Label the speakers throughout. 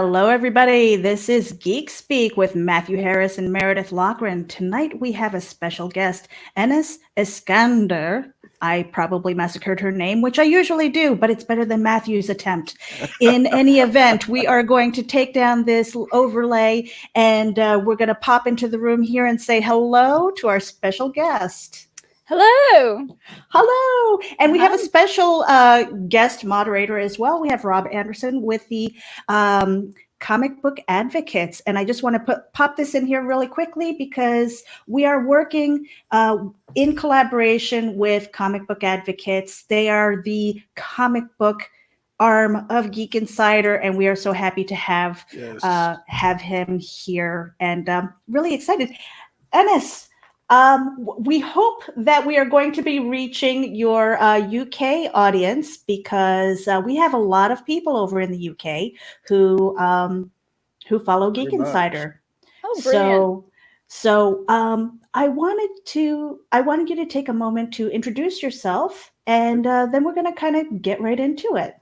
Speaker 1: Hello, everybody. This is Geek Speak with Matthew Harris and Meredith Loughran. Tonight we have a special guest, Enes Iskander. I probably massacred her name, which I usually do, but it's better than Matthew's attempt. In any event, we are going to take down this overlay and we're going to pop into the room here and say hello to our special guest.
Speaker 2: Hello.
Speaker 1: Hello. And we have a special guest moderator as well. We have Rob Anderson with the Comic Book Advocates. And I just want to pop this in here really quickly because we are working in collaboration with Comic Book Advocates. They are the comic book arm of Geek Insider, and we are so happy to have him here and really excited. Enes, we hope that we are going to be reaching your UK audience because we have a lot of people over in the UK who follow Geek Insider.
Speaker 2: Oh, brilliant.
Speaker 1: So I wanted you to take a moment to introduce yourself, and then we're going to kind of get right into it.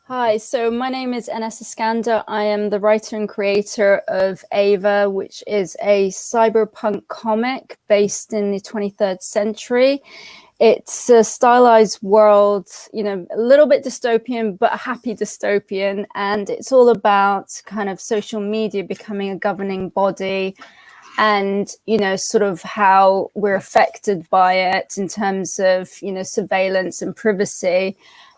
Speaker 2: Hi, so my name is Enes Iskander. I am the writer and creator of Ava, which is a cyberpunk comic based in the 23rd century. It's a stylized world, a little bit dystopian, but a happy dystopian. And it's all about kind of social media becoming a governing body and, sort of how we're affected by it in terms of, surveillance and privacy.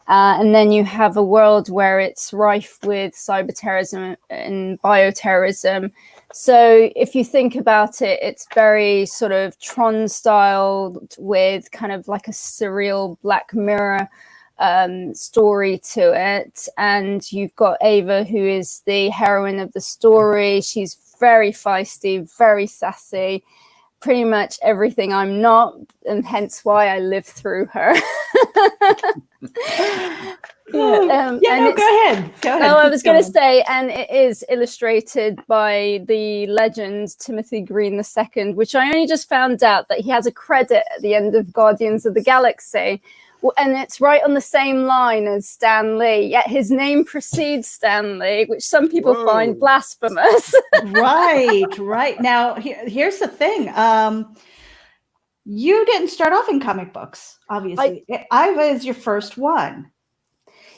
Speaker 2: And then you have a world where it's rife with cyber terrorism and bioterrorism. So if you think about it, it's very sort of Tron style with kind of like a surreal Black Mirror story to it. And you've got Ava, who is the heroine of the story. She's very feisty, very sassy, pretty much everything I'm not, and hence why I live through her.
Speaker 1: Go ahead.
Speaker 2: No, I was going to say, and it is illustrated by the legend Timothy Green II, which I only just found out that he has a credit at the end of Guardians of the Galaxy. And it's right on the same line as Stan Lee, yet his name precedes Stan Lee, which some people find blasphemous.
Speaker 1: Right. Now, here's the thing. You didn't start off in comic books, obviously. Ava is your first one.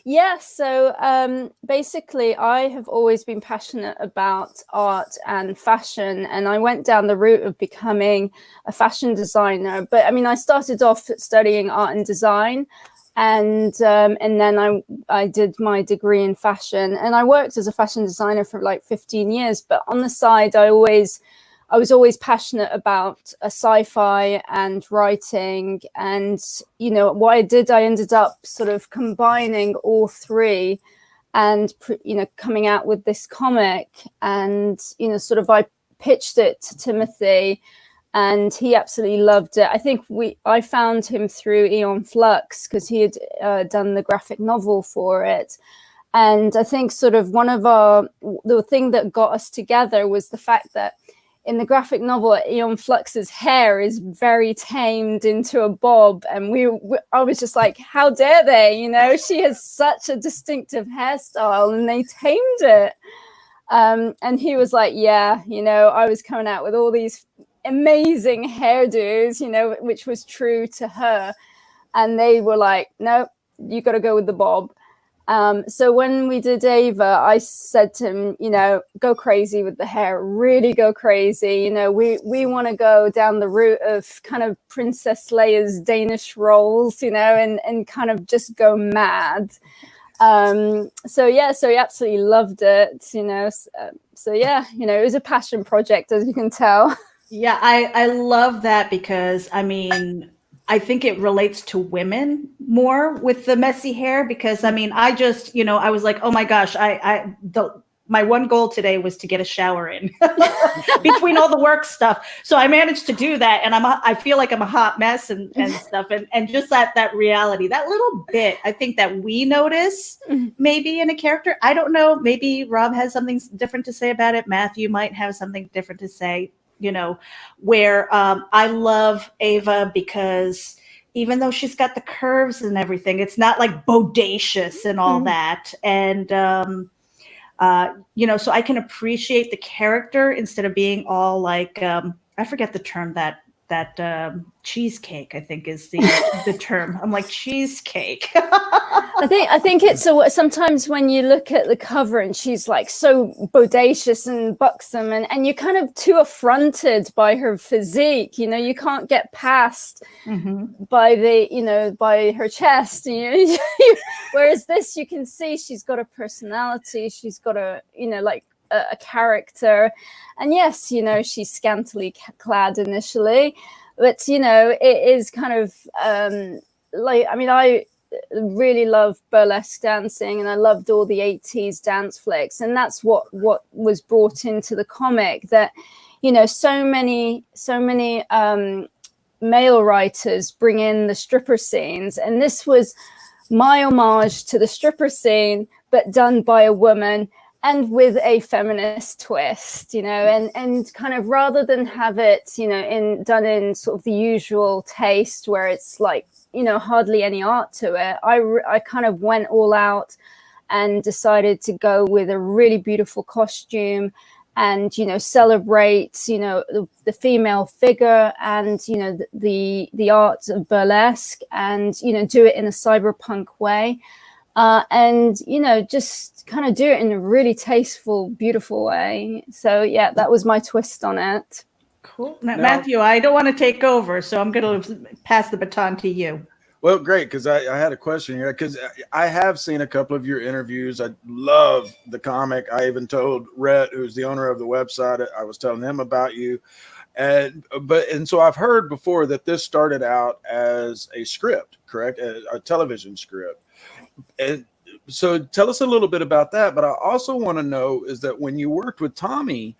Speaker 2: Yeah, so basically I have always been passionate about art and fashion, and I went down the route of becoming a fashion designer. But I mean, I started off studying art and design, and then I did my degree in fashion, and I worked as a fashion designer for like 15 years. But on the side, I was always passionate about sci-fi and writing. And, what I did, I ended up sort of combining all three and, coming out with this comic. And, sort of I pitched it to Timothy and he absolutely loved it. I think I found him through Aeon Flux because he had done the graphic novel for it. And I think sort of the thing that got us together was the fact that in the graphic novel, Aeon Flux's hair is very tamed into a bob. And I was just like, how dare they? She has such a distinctive hairstyle and they tamed it. And he was like, yeah, I was coming out with all these amazing hairdos, which was true to her. And they were like, no, you got to go with the bob. So when we did Ava, I said to him, go crazy with the hair, really go crazy. We want to go down the route of kind of Princess Leia's Danish rolls, and kind of just go mad. So he absolutely loved it, So it was a passion project, as you can tell.
Speaker 1: Yeah, I love that because, I think it relates to women more with the messy hair because I just, I was like, oh my gosh, my one goal today was to get a shower in between all the work stuff. So I managed to do that. And I feel like I'm a hot mess and stuff. And just that reality, that little bit, I think that we notice maybe in a character. I don't know. Maybe Rob has something different to say about it. Matthew might have something different to say. Where I love Ava because even though she's got the curves and everything, it's not like bodacious and all that. And so I can appreciate the character instead of being all like, I forget the term that cheesecake, I think is the term. I'm like, cheesecake.
Speaker 2: I think it's sometimes when you look at the cover and she's like so bodacious and buxom, and you're kind of too affronted by her physique. You can't get past by by her chest. Whereas this, you can see she's got a personality. She's got a character, and yes, she's scantily clad initially, but it is kind of I really love burlesque dancing, and I loved all the 80s dance flicks, and that's what was brought into the comic, that so many male writers bring in the stripper scenes, and this was my homage to the stripper scene, but done by a woman and with a feminist twist, and kind of, rather than have it, done in sort of the usual taste where it's like, hardly any art to it. I kind of went all out and decided to go with a really beautiful costume and, celebrate, the female figure and, the art of burlesque, and, do it in a cyberpunk way. And, just kind of do it in a really tasteful, beautiful way. So, yeah, that was my twist on it.
Speaker 1: Cool. Now, Matthew, I don't want to take over, so I'm going to pass the baton to you.
Speaker 3: Well, great, because I had a question here, because I have seen a couple of your interviews. I love the comic. I even told Rhett, who's the owner of the website, I was telling him about you. And so I've heard before that this started out as a script, correct? A television script. And so tell us a little bit about that. But I also want to know is that when you worked with Tommy,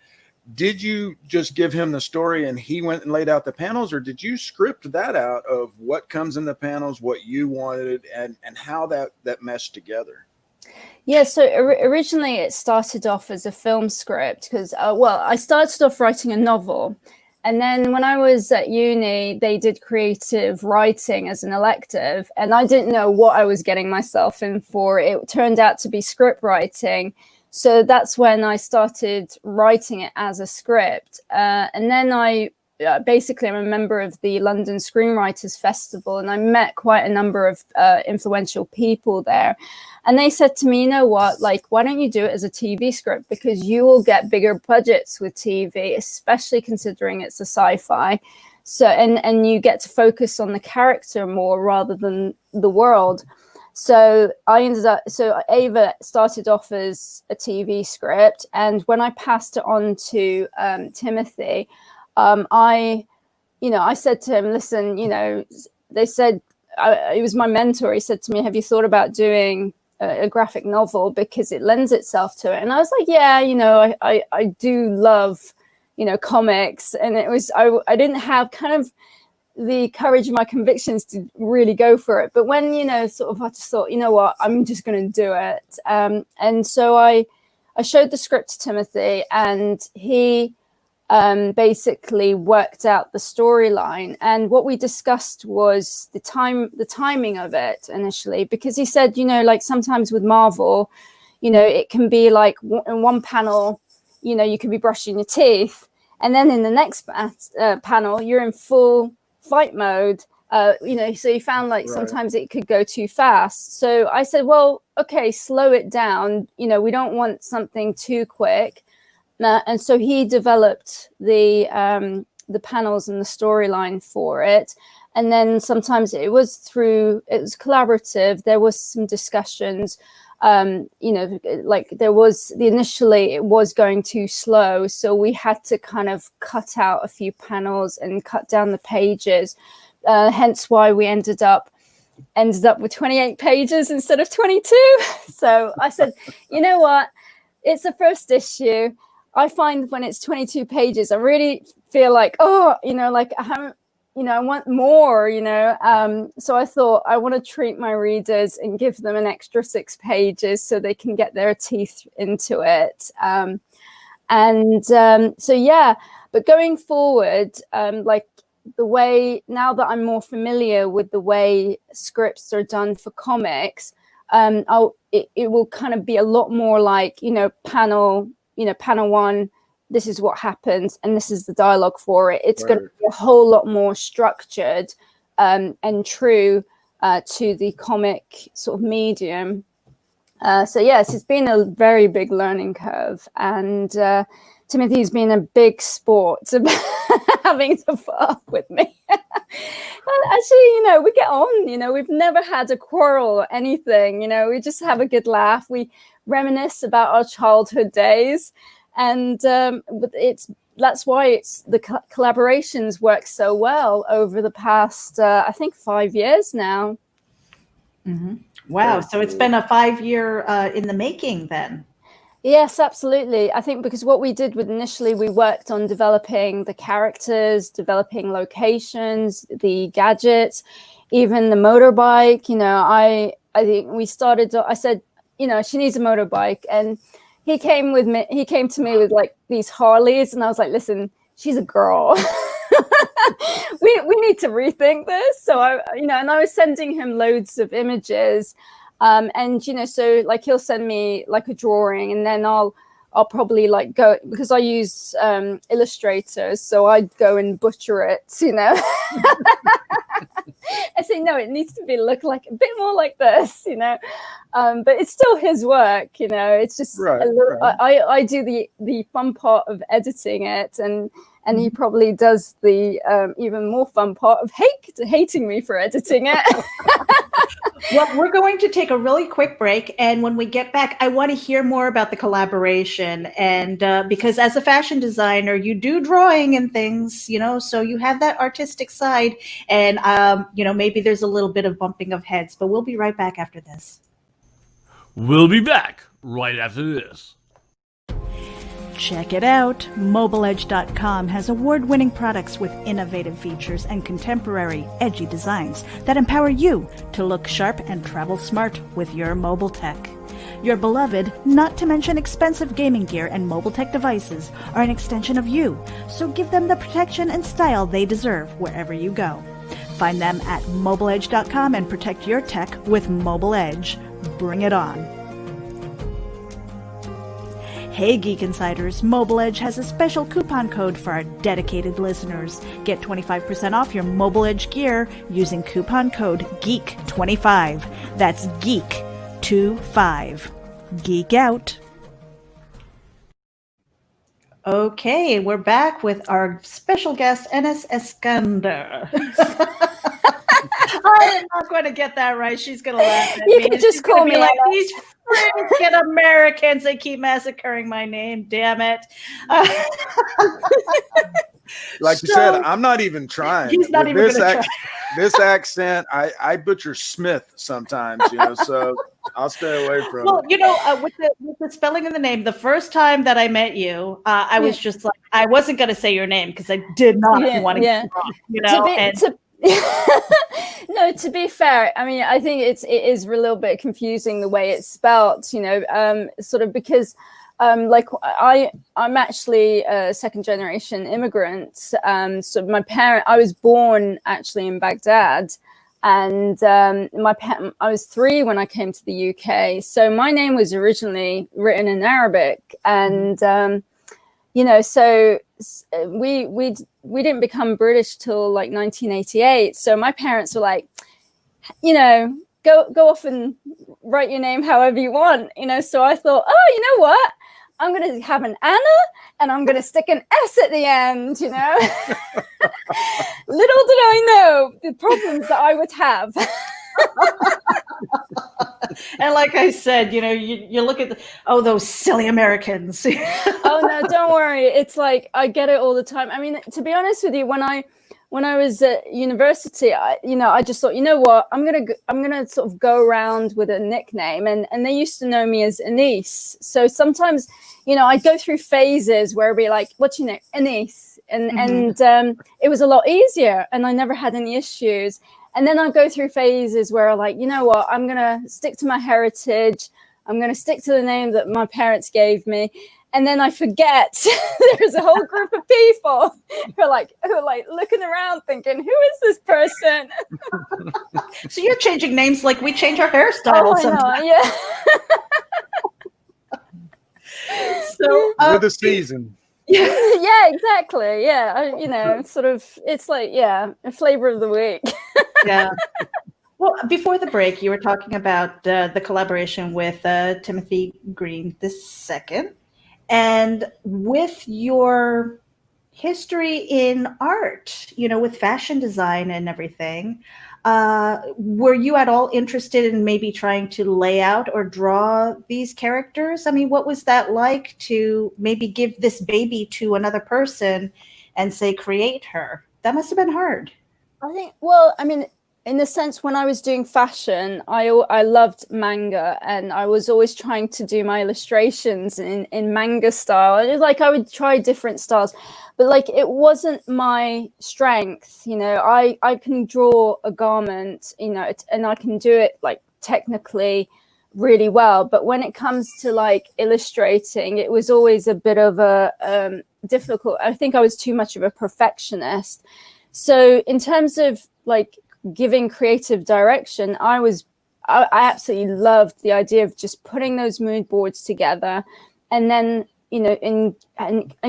Speaker 3: did you just give him the story and he went and laid out the panels, or did you script that out of what comes in the panels, what you wanted, and how that meshed together?
Speaker 2: Yeah, so originally it started off as a film script because, I started off writing a novel. And then when I was at uni, they did creative writing as an elective, and I didn't know what I was getting myself in for. It turned out to be script writing. So that's when I started writing it as a script. And then I'm a member of the London Screenwriters Festival, and I met quite a number of influential people there. And they said to me, you know what, like, why don't you do it as a TV script? Because you will get bigger budgets with TV, especially considering it's a sci-fi. So, and you get to focus on the character more rather than the world. So Ava started off as a TV script. And when I passed it on to Timothy, I said to him, listen, they said, he was my mentor. He said to me, have you thought about doing a graphic novel, because it lends itself to it? And I was like, yeah, I do love, comics. And it was, I didn't have kind of the courage of my convictions to really go for it. But when, I just thought, you know what, I'm just going to do it. And so I showed the script to Timothy, and he basically worked out the storyline. And what we discussed was the timing of it initially, because he said, like sometimes with Marvel, it can be like in one panel, you could be brushing your teeth, and then in the next panel, you're in full fight mode. So you found like sometimes it could go too fast. So I said, well, okay, slow it down. We don't want something too quick. And so he developed the panels and the storyline for it. And then sometimes it was collaborative. There was some discussions, like initially it was going too slow. So we had to kind of cut out a few panels and cut down the pages. Hence why we ended up with 28 pages instead of 22. So I said, you know what? It's a first issue. I find when it's 22 pages, I really feel like, like I haven't, I want more, So I thought I want to treat my readers and give them an extra 6 pages so they can get their teeth into it. So, yeah, but going forward, like the way, now that I'm more familiar with the way scripts are done for comics, it will kind of be a lot more like, panel 1, this is what happens, and this is the dialogue for it. It's going to be a whole lot more structured and true to the comic sort of medium. So yes, it's been a very big learning curve, and Timothy's been a big sport about having to put up with me. Well, actually, we get on. We've never had a quarrel or anything. We just have a good laugh. We reminisce about our childhood days, and that's why the collaborations work so well over the past, I think, 5 years now.
Speaker 1: Mm-hmm. Wow. So it's been a 5-year in the making then.
Speaker 2: Yes, absolutely. I think because what we did initially, we worked on developing the characters, developing locations, the gadgets, even the motorbike. I think we started, I said, she needs a motorbike. And he came to me with like these Harleys. And I was like, listen, she's a girl. we need to rethink this. So and I was sending him loads of images. And so like he'll send me like a drawing, and then I'll probably like go, because I use Illustrator, so I'd go and butcher it, I say, no, it needs to look like a bit more like this, but it's still his work, it's just a little, right. I do the fun part of editing it, and he probably does the even more fun part of hating me for editing it.
Speaker 1: Well, we're going to take a really quick break. And when we get back, I want to hear more about the collaboration. And because as a fashion designer, you do drawing and things, so you have that artistic side. And, maybe there's a little bit of bumping of heads, but we'll be right back after this.
Speaker 4: We'll be back right after this.
Speaker 1: Check it out. MobileEdge.com has award-winning products with innovative features and contemporary, edgy designs that empower you to look sharp and travel smart with your mobile tech. Your beloved, not to mention expensive gaming gear and mobile tech devices are an extension of you, so give them the protection and style they deserve wherever you go. Find them at MobileEdge.com and protect your tech with Mobile Edge. Bring it on. Hey Geek Insiders, Mobile Edge has a special coupon code for our dedicated listeners. Get 25% off your Mobile Edge gear using coupon code GEEK25. That's GEEK25. Geek out. Okay, we're back with our special guest, Enes Eskander. I'm not going to get that right. She's going to laugh at me.
Speaker 2: You can just call me
Speaker 1: like these freaking Americans. They keep massacring my name. Damn it.
Speaker 3: Like you said, I'm not even trying.
Speaker 1: He's not even going to try.
Speaker 3: This accent, I butcher Smith sometimes, so I'll stay away from it.
Speaker 1: With the spelling of the name, the first time that I met you, I was just like, I wasn't going to say your name because I did not want to get wrong,
Speaker 2: No, to be fair, I mean, I think it is a little bit confusing the way it's spelled, sort of because like I'm actually a second generation immigrant. So I was born actually in Baghdad, and I was 3 when I came to the UK. So my name was originally written in Arabic, and so we didn't become British till like 1988. So my parents were like, go off and write your name however you want, So I thought, oh, you know what? I'm going to have an Anna and I'm going to stick an S at the end, Little did I know the problems that I would have.
Speaker 1: And like I said, you look at those silly Americans.
Speaker 2: Oh no, don't worry. It's like I get it all the time. I mean, to be honest with you, when I was at university, I just thought, you know what, I'm gonna sort of go around with a nickname, and they used to know me as Anise. So sometimes, I'd go through phases where it'd be like, what's your name? Anise, and it was a lot easier, and I never had any issues. And then I go through phases where I'm like, you know what, I'm going to stick to my heritage. I'm going to stick to the name that my parents gave me. And then I forget there's a whole group of people who are like looking around thinking, who is this person?
Speaker 1: So you're changing names like we change our
Speaker 2: Oh,
Speaker 1: hairstyles
Speaker 2: I know,
Speaker 1: sometimes.
Speaker 2: yeah.
Speaker 1: So
Speaker 5: With the season.
Speaker 2: Yeah, exactly. Yeah, sort of, it's like, yeah, a flavor of the week.
Speaker 1: yeah. Well, before the break, you were talking about the collaboration with Timothy Green II. And with your history in art, with fashion design and everything, were you at all interested in maybe trying to lay out or draw these characters? I mean, what was that like to maybe give this baby to another person and say, create her? That must have been hard.
Speaker 2: I think, well, I mean, in the sense, when I was doing fashion, I loved manga, and I was always trying to do my illustrations in manga style. And it's like I would try different styles, but like it wasn't my strength. I can draw a garment, and I can do it like technically really well. But when it comes to like illustrating, it was always a bit of a difficult. I think I was too much of a perfectionist. So in terms of like giving creative direction, I absolutely loved the idea of just putting those mood boards together, and then in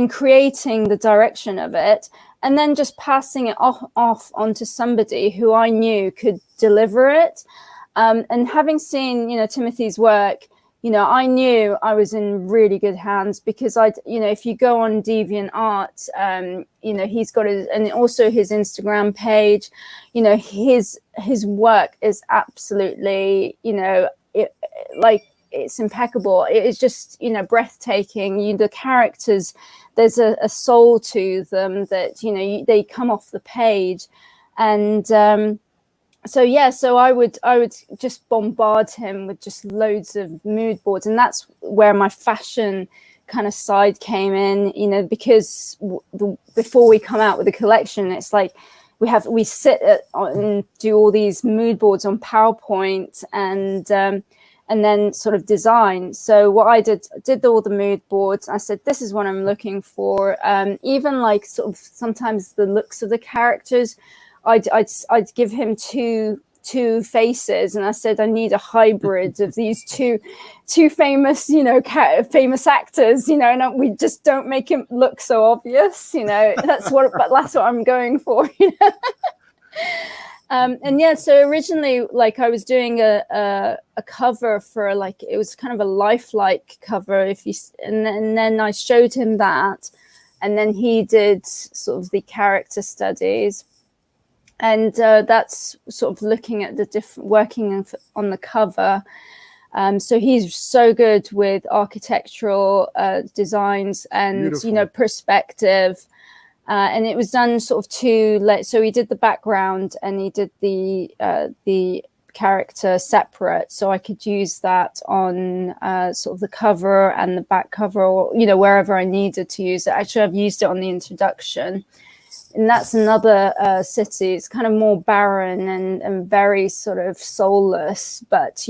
Speaker 2: creating the direction of it, and then just passing it off onto somebody who I knew could deliver it. And having seen Timothy's work, I knew I was in really good hands, because if you go on DeviantArt, he's got and also his Instagram page, his work is absolutely, it's impeccable. It is just, breathtaking. The characters, there's a soul to them that, they come off the page. And, so I would just bombard him with just loads of mood boards, and that's where my fashion kind of side came in. Because before we come out with a collection, it's like we sit and do all these mood boards on PowerPoint, and then sort of design. So what I did all the mood boards. I said, this is what I'm looking for. Even like sort of sometimes the looks of the characters. I'd give him two faces, and I said I need a hybrid of these two famous famous actors, and we just don't make him look so obvious, that's what I'm going for. And yeah, so originally, like, I was doing a cover for, like, it was kind of a lifelike cover, and then I showed him that, and then he did sort of the character studies. And that's sort of looking at the different working on the cover. So he's so good with architectural designs and,
Speaker 5: Beautiful.
Speaker 2: Perspective. And it was done sort of so he did the background and he did the character separate. So I could use that on sort of the cover and the back cover, or, wherever I needed to use it. Actually, I've used it on the introduction. And that's another city. It's kind of more barren and very sort of soulless, but,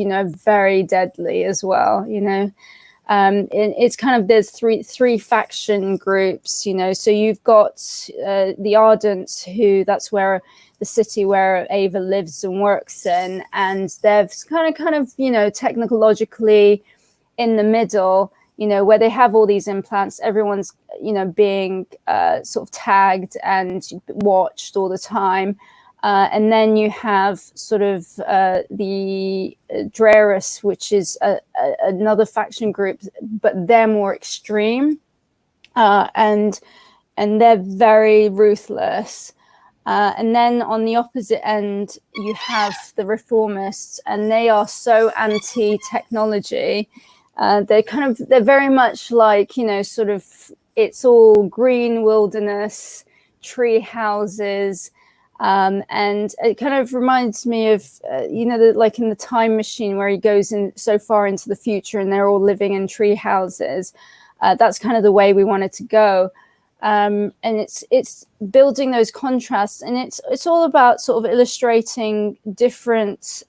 Speaker 2: very deadly as well, it's kind of, there's three faction groups, so you've got the Ardents, that's where the city where Ava lives and works in, and they're kind of technologically in the middle, where they have all these implants. Everyone's, being sort of tagged and watched all the time. And then you have sort of the Draeris, which is another faction group, but they're more extreme. And they're very ruthless. And then on the opposite end, you have the Reformists, and they are so anti-technology. They're very much like, sort of, it's all green wilderness, tree houses. And it kind of reminds me of, like in the Time Machine, where he goes in so far into the future and they're all living in tree houses. That's kind of the way we wanted to go. And it's building those contrasts, and it's all about sort of illustrating different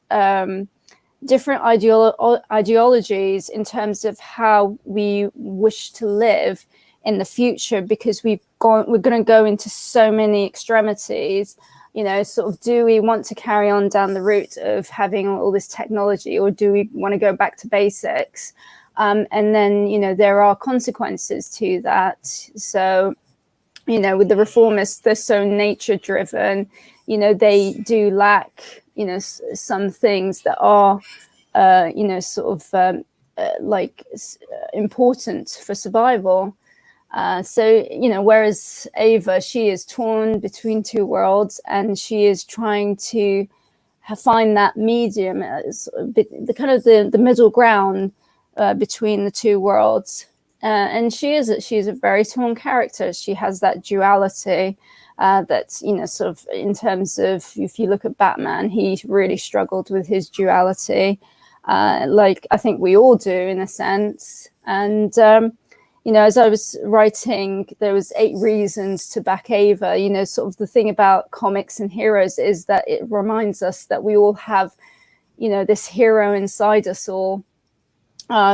Speaker 2: different ideologies in terms of how we wish to live in the future, because we're going to go into so many extremities. You know, sort of, do we want to carry on down the route of having all this technology, or do we want to go back to basics? And then, you know, there are consequences to that. So, you know, with the reformists, they're so nature driven, you know, they do lack, you know, some things that are, you know, sort of important for survival. So, you know, whereas Ava, she is torn between two worlds, and she is trying to find that medium, as the kind of the middle ground between the two worlds. And she's a very torn character. She has that duality that, you know, sort of, in terms of, if you look at Batman, he really struggled with his duality, like I think we all do in a sense. And you know, as I was writing, there was 8 reasons to back Ava. You know, sort of the thing about comics and heroes is that it reminds us that we all have, you know, this hero inside us all.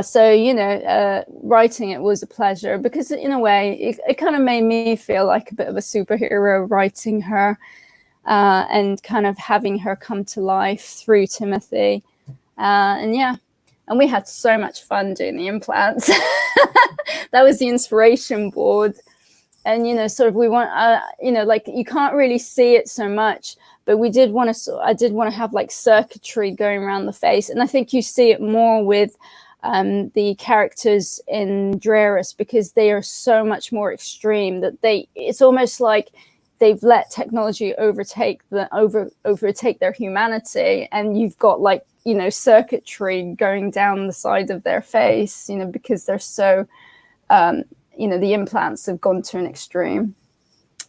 Speaker 2: So, you know, writing it was a pleasure, because in a way, it kind of made me feel like a bit of a superhero writing her, and kind of having her come to life through Timothy. And yeah, and we had so much fun doing the implants. That was the inspiration board. And, you know, sort of, we want, you know, like, you can't really see it so much, but we did want to, I did want to have like circuitry going around the face. And I think you see it more with the characters in Drearis, because they are so much more extreme that it's almost like they've let technology overtake their humanity. And you've got, like, you know, circuitry going down the side of their face, you know, because they're so, you know, the implants have gone to an extreme.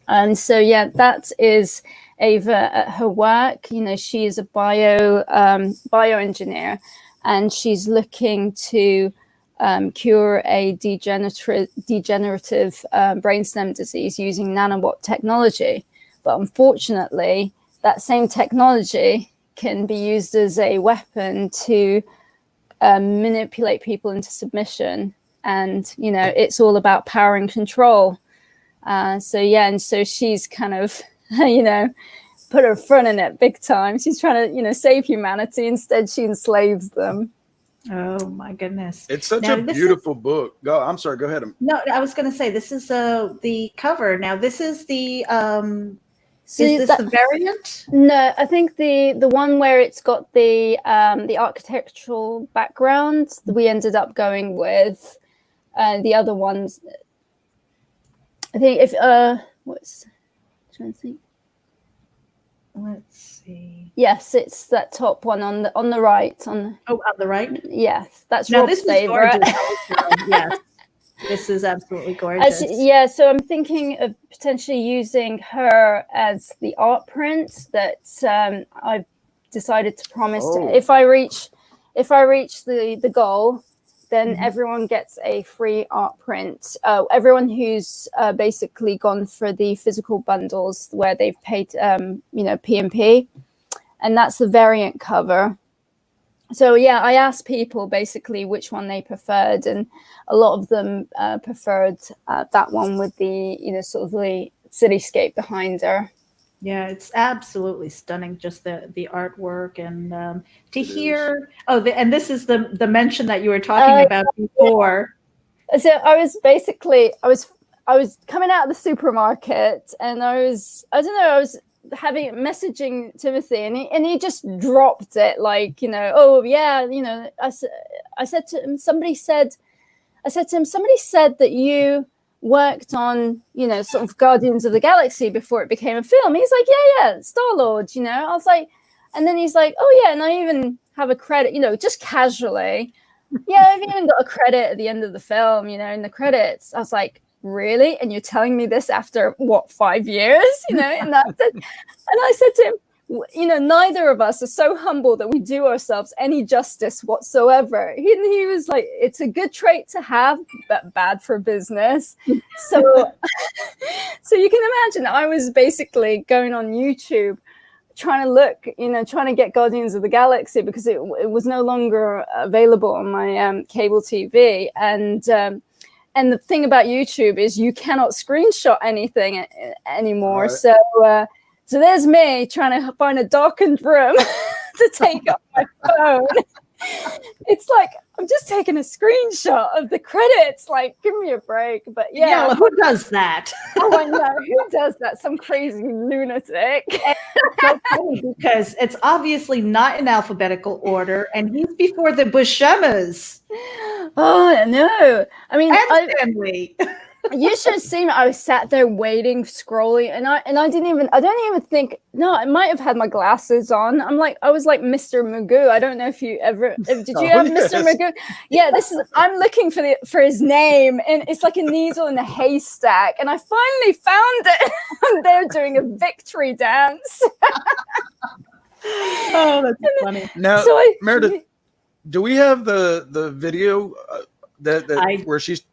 Speaker 2: And so, yeah, that is Ava at her work. You know, she is a bioengineer, and she's looking to cure a degenerative brainstem disease using nanobot technology. But unfortunately, that same technology can be used as a weapon to manipulate people into submission. And, you know, it's all about power and control. So, yeah, and so she's kind of, you know, put her front in it big time. She's trying to, you know, save humanity. Instead, she enslaves them.
Speaker 1: Oh, my goodness.
Speaker 3: It's such
Speaker 1: Now,
Speaker 3: a beautiful book. I'm sorry, go ahead.
Speaker 1: No, I was going to say, this is the cover. Now, this is the...
Speaker 2: So
Speaker 1: is this the variant?
Speaker 2: No, I think the one where it's got the architectural background, we ended up going with. The other ones, I think, if what's trying to think.
Speaker 1: Let's see.
Speaker 2: Yes, it's that top one on the right. On
Speaker 1: the right.
Speaker 2: Yes, that's
Speaker 1: now.
Speaker 2: Rob's
Speaker 1: This is
Speaker 2: favorite.
Speaker 1: gorgeous. Yes, this is absolutely gorgeous.
Speaker 2: Yeah, so I'm thinking of potentially using her as the art print that I've decided to promise. If I reach the goal, then everyone gets a free art print. Everyone who's basically gone for the physical bundles where they've paid, you know, P&P, and that's the variant cover. So, yeah, I asked people basically which one they preferred, and a lot of them preferred that one with the, you know, sort of the cityscape behind her.
Speaker 1: Yeah, it's absolutely stunning, just the artwork, and to hear. And this is the mention that you were talking about before.
Speaker 2: So I was coming out of the supermarket, and I was messaging Timothy, and he just dropped it, like, you know, oh yeah, you know, I said to him, somebody said that you worked on, you know, sort of Guardians of the Galaxy before it became a film. He's like, yeah, Star-Lord, you know. I was like, and then he's like, oh yeah, and I even have a credit, you know, just casually. Yeah, I've even got a credit at the end of the film, you know, in the credits. I was like, really? And you're telling me this after what, 5 years, you know? And I said to him, you know, neither of us are so humble that we do ourselves any justice whatsoever. He was like, it's a good trait to have, but bad for business. So you can imagine, I was basically going on YouTube trying to look, trying to get Guardians of the Galaxy because it was no longer available on my cable TV. And the thing about YouTube is you cannot screenshot anything anymore.
Speaker 3: Right.
Speaker 2: So there's me trying to find a darkened room to take off my phone. It's like I'm just taking a screenshot of the credits. Like, give me a break. But yeah,
Speaker 1: well, who does that?
Speaker 2: oh, I know, who does that? Some crazy lunatic.
Speaker 1: So funny because it's obviously not in alphabetical order, and he's before the Buscemi's.
Speaker 2: Oh no! I mean,
Speaker 1: And family.
Speaker 2: you should have seen me. I was sat there waiting, scrolling, and I don't even think. No, I might have had my glasses on. I was like Mr. Magoo. I don't know if you ever did. You have
Speaker 3: yes.
Speaker 2: Mr. Magoo? Yeah, I'm looking for his name, and it's like a needle in a haystack. And I finally found it. And they're doing a victory dance.
Speaker 1: Oh, that's funny.
Speaker 3: Now,
Speaker 2: So
Speaker 3: Meredith, do we have the video where she's
Speaker 1: do.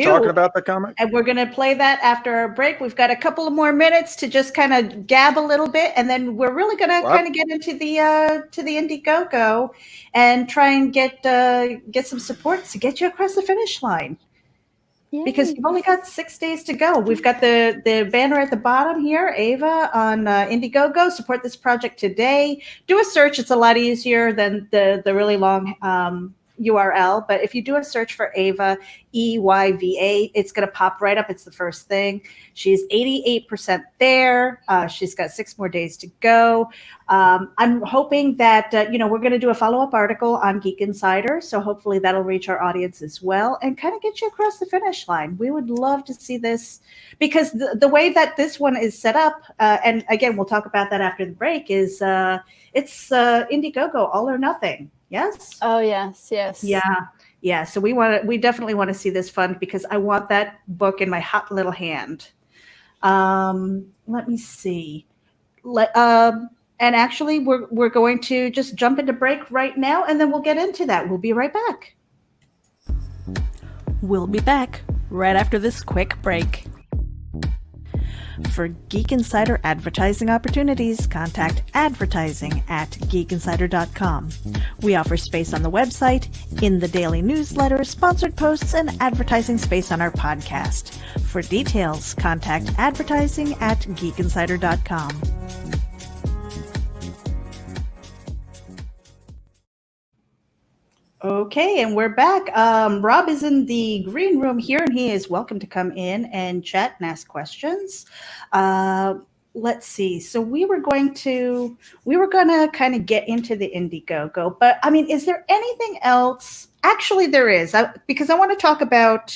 Speaker 3: talking about the comic?
Speaker 1: And we're going to play that after our break. We've got a couple of more minutes to just kind of gab a little bit, and then we're really going to kind of get into the Indiegogo and try and get some support to get you across the finish line.
Speaker 2: Yay.
Speaker 1: Because you've only got 6 days to go. We've got the banner at the bottom here, Ava on Indiegogo. Support this project today. Do a search. It's a lot easier than the really long URL. But if you do a search for Ava, EYVA, it's going to pop right up. It's the first thing. She's 88% there. She's got 6 more days to go. I'm hoping that, we're going to do a follow-up article on Geek Insider. So hopefully that'll reach our audience as well and kind of get you across the finish line. We would love to see this because the way that this one is set up, and again, we'll talk about that after the break, is it's Indiegogo, all or nothing. Yes.
Speaker 2: Oh yes.
Speaker 1: Yeah. So we definitely want to see this fund because I want that book in my hot little hand. Let me see. And actually, we're going to just jump into break right now, and then we'll get into that. We'll be right back. We'll be back right after this quick break. For Geek Insider advertising opportunities, contact advertising@geekinsider.com. We offer space on the website, in the daily newsletter, sponsored posts, and advertising space on our podcast. For details, contact advertising@geekinsider.com. Okay, and we're back. Rob is in the green room here, and he is welcome to come in and chat and ask questions. Let's see. So we were going to kind of get into the Indiegogo, but I mean, is there anything else? Actually, there is, because I want to talk about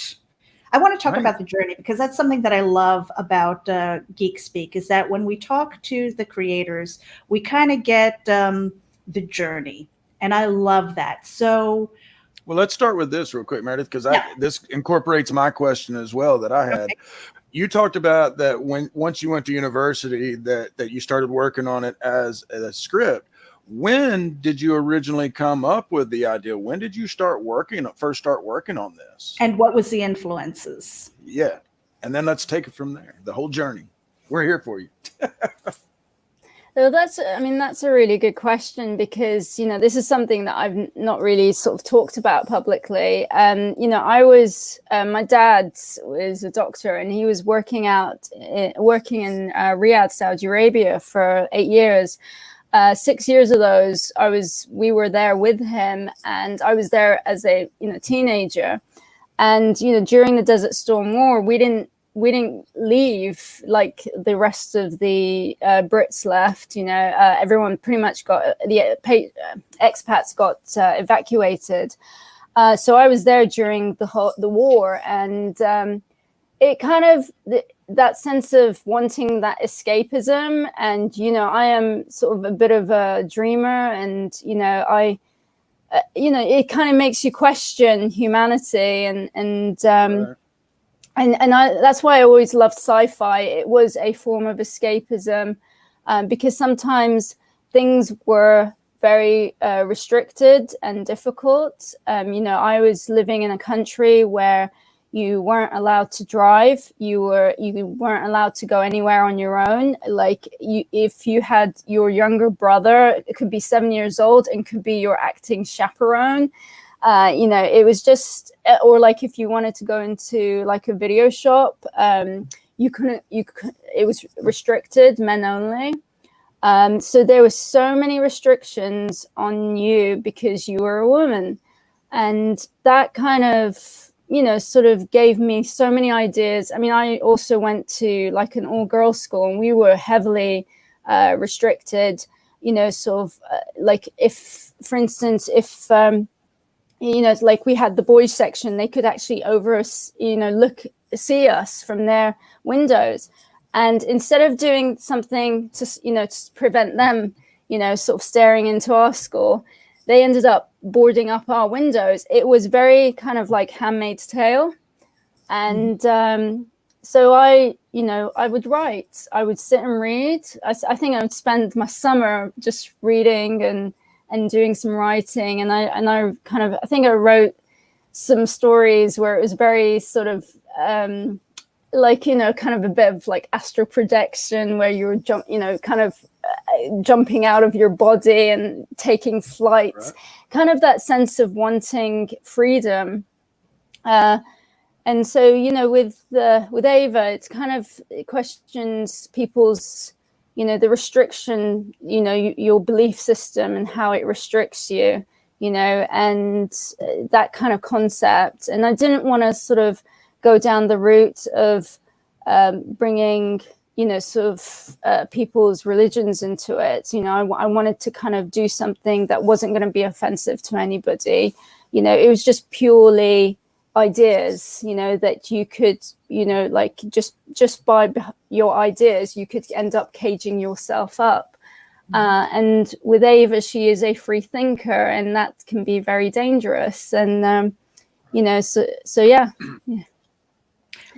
Speaker 1: the journey, because that's something that I love about Geek Speak, is that when we talk to the creators, we kind of get the journey. And I love that. So,
Speaker 3: well, let's start with this real quick, Meredith, because this incorporates my question as well that I had. Okay. You talked about that once you went to university that you started working on it as a script. When did you originally come up with the idea? When did you first start working on this?
Speaker 1: And what was the influences?
Speaker 3: Yeah. And then let's take it from there. The whole journey. We're here for you.
Speaker 2: So that's a really good question because, this is something that I've not really sort of talked about publicly. My dad was a doctor and he was working in Riyadh, Saudi Arabia for 8 years. 6 years of those, we were there with him, and I was there as a teenager. And, during the Desert Storm War, we didn't leave like the rest of the Brits left. Everyone pretty much got expats got evacuated. So I was there during the war, and it kind of that sense of wanting that escapism. And I am sort of a bit of a dreamer, and it kind of makes you question humanity and. Right. And that's why I always loved sci-fi. It was a form of escapism because sometimes things were very restricted and difficult. I was living in a country where, You weren't allowed to drive. You weren't allowed to go anywhere on your own. Like if you had your younger brother, it could be 7 years old and could be your acting chaperone. It was just, or like if you wanted to go into like a video shop, you couldn't. It was restricted, men only. So there were so many restrictions on you because you were a woman, and that kind of, sort of gave me so many ideas. I mean, I also went to like an all-girls school, and we were heavily restricted, sort of like if, for instance, if, like we had the boys section, they could actually see us from their windows. And instead of doing something to prevent them, sort of staring into our school, they ended up boarding up our windows. It was very kind of like Handmaid's Tale. And so I would write. I would sit and read. I think I would spend my summer just reading and doing some writing. And I think I wrote some stories where it was very sort of like, kind of a bit of like astral projection, where you were jumping out of your body and taking flight, right. Kind of that sense of wanting freedom. And so, with Ava, it's kind of, it questions people's, the restriction, your belief system and how it restricts you, and that kind of concept. And I didn't want to sort of go down the route of bringing, people's religions into it. I wanted to kind of do something that wasn't going to be offensive to anybody. It was just purely ideas, that you could, like just by your ideas, you could end up caging yourself up. And with Ava, she is a free thinker, and that can be very dangerous. And, so yeah.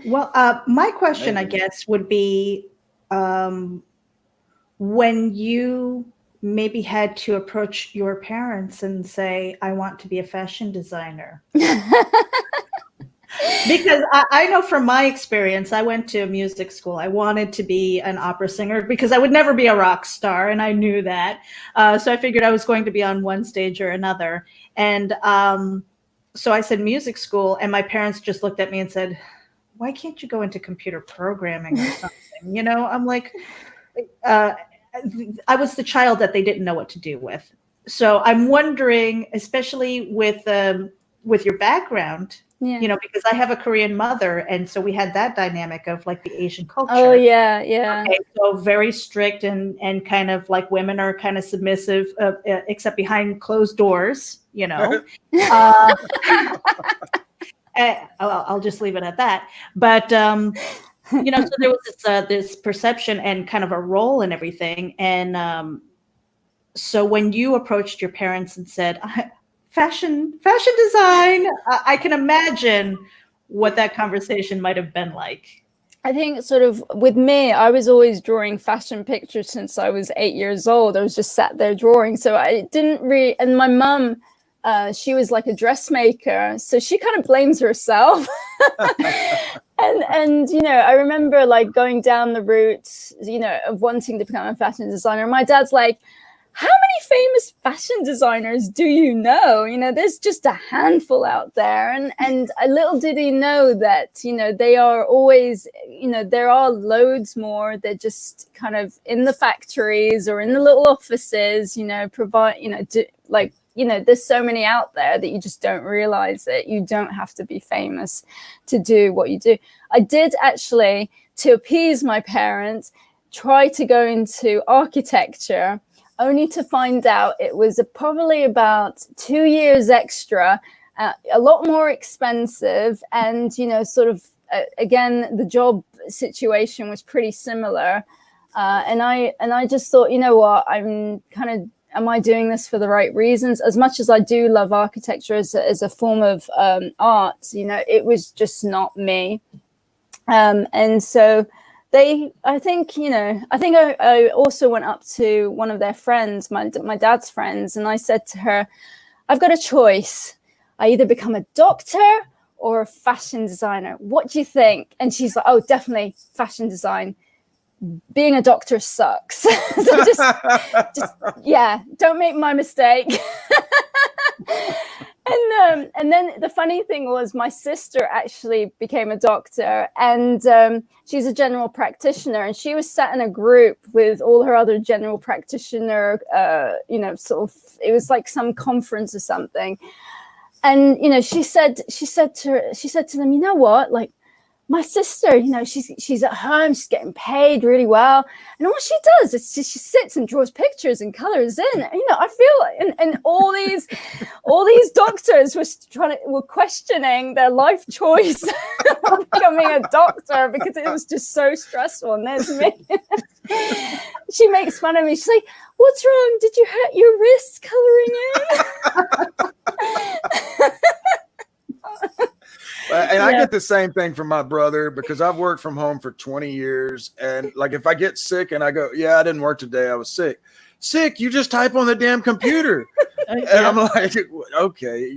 Speaker 1: Well, my question, I guess, would be when you maybe had to approach your parents and say, I want to be a fashion designer. Because I know from my experience, I went to music school. I wanted to be an opera singer because I would never be a rock star, and I knew that. So I figured I was going to be on one stage or another. And so I said music school, and my parents just looked at me and said, why can't you go into computer programming or something? I'm like, I was the child that they didn't know what to do with. So I'm wondering, especially with your background, because I have a Korean mother, and so we had that dynamic of like the Asian culture.
Speaker 2: Oh yeah, yeah. Okay,
Speaker 1: so very strict and kind of like women are kind of submissive, except behind closed doors. I'll just leave it at that. But so there was this perception and kind of a role and everything. And so when you approached your parents and said, fashion design, I can imagine what that conversation might have been like.
Speaker 2: I think sort of with me, I was always drawing fashion pictures since I was 8 years old. I was just sat there drawing. So I didn't really, and my mum, she was like a dressmaker, so she kind of blames herself. and I remember like going down the route, of wanting to become a fashion designer. My dad's like, how many famous fashion designers do you know? There's just a handful out there. And little did he know that, they are always, there are loads more. They're just kind of in the factories or in the little offices, provide, there's so many out there that you just don't realize it. You don't have to be famous to do what you do. I did actually, to appease my parents, try to go into architecture, only to find out it was probably about 2 years extra, a lot more expensive. And, again, the job situation was pretty similar. And I just thought, am I doing this for the right reasons? As much as I do love architecture as a form of art, it was just not me. And so I think I also went up to one of their friends, my dad's friends, and I said to her, I've got a choice. I either become a doctor or a fashion designer? What do you think? And she's like, oh, definitely fashion design. Being a doctor sucks. So just yeah, don't make my mistake. And then the funny thing was my sister actually became a doctor, and she's a general practitioner, and she was sat in a group with all her other general practitioner, sort of, it was like some conference or something. And, she said to them, you know what, like, my sister, she's at home, she's getting paid really well, and all she does is she sits and draws pictures and colors in. I feel like, and all these doctors were questioning their life choice of becoming a doctor because it was just so stressful. And there's me. She makes fun of me. She's like, "What's wrong? Did you hurt your wrist coloring in?"
Speaker 3: And I get the same thing from my brother because I've worked from home for 20 years. And like, if I get sick and I go, yeah, I didn't work today, I was sick. Sick, you just type on the damn computer. And I'm like, okay,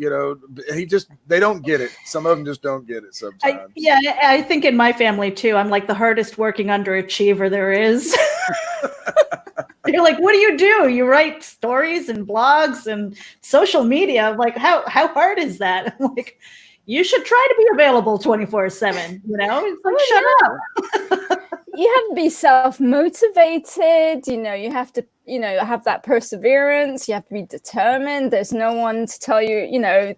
Speaker 3: they don't get it. Some of them just don't get it sometimes.
Speaker 1: I think in my family too, I'm like the hardest working underachiever there is. You're like, what do? You write stories and blogs and social media. I'm like, how hard is that? I'm like, you should try to be available 24/7. It's like, shut up.
Speaker 2: You have to be self-motivated. You have to, have that perseverance. You have to be determined. There's no one to tell you,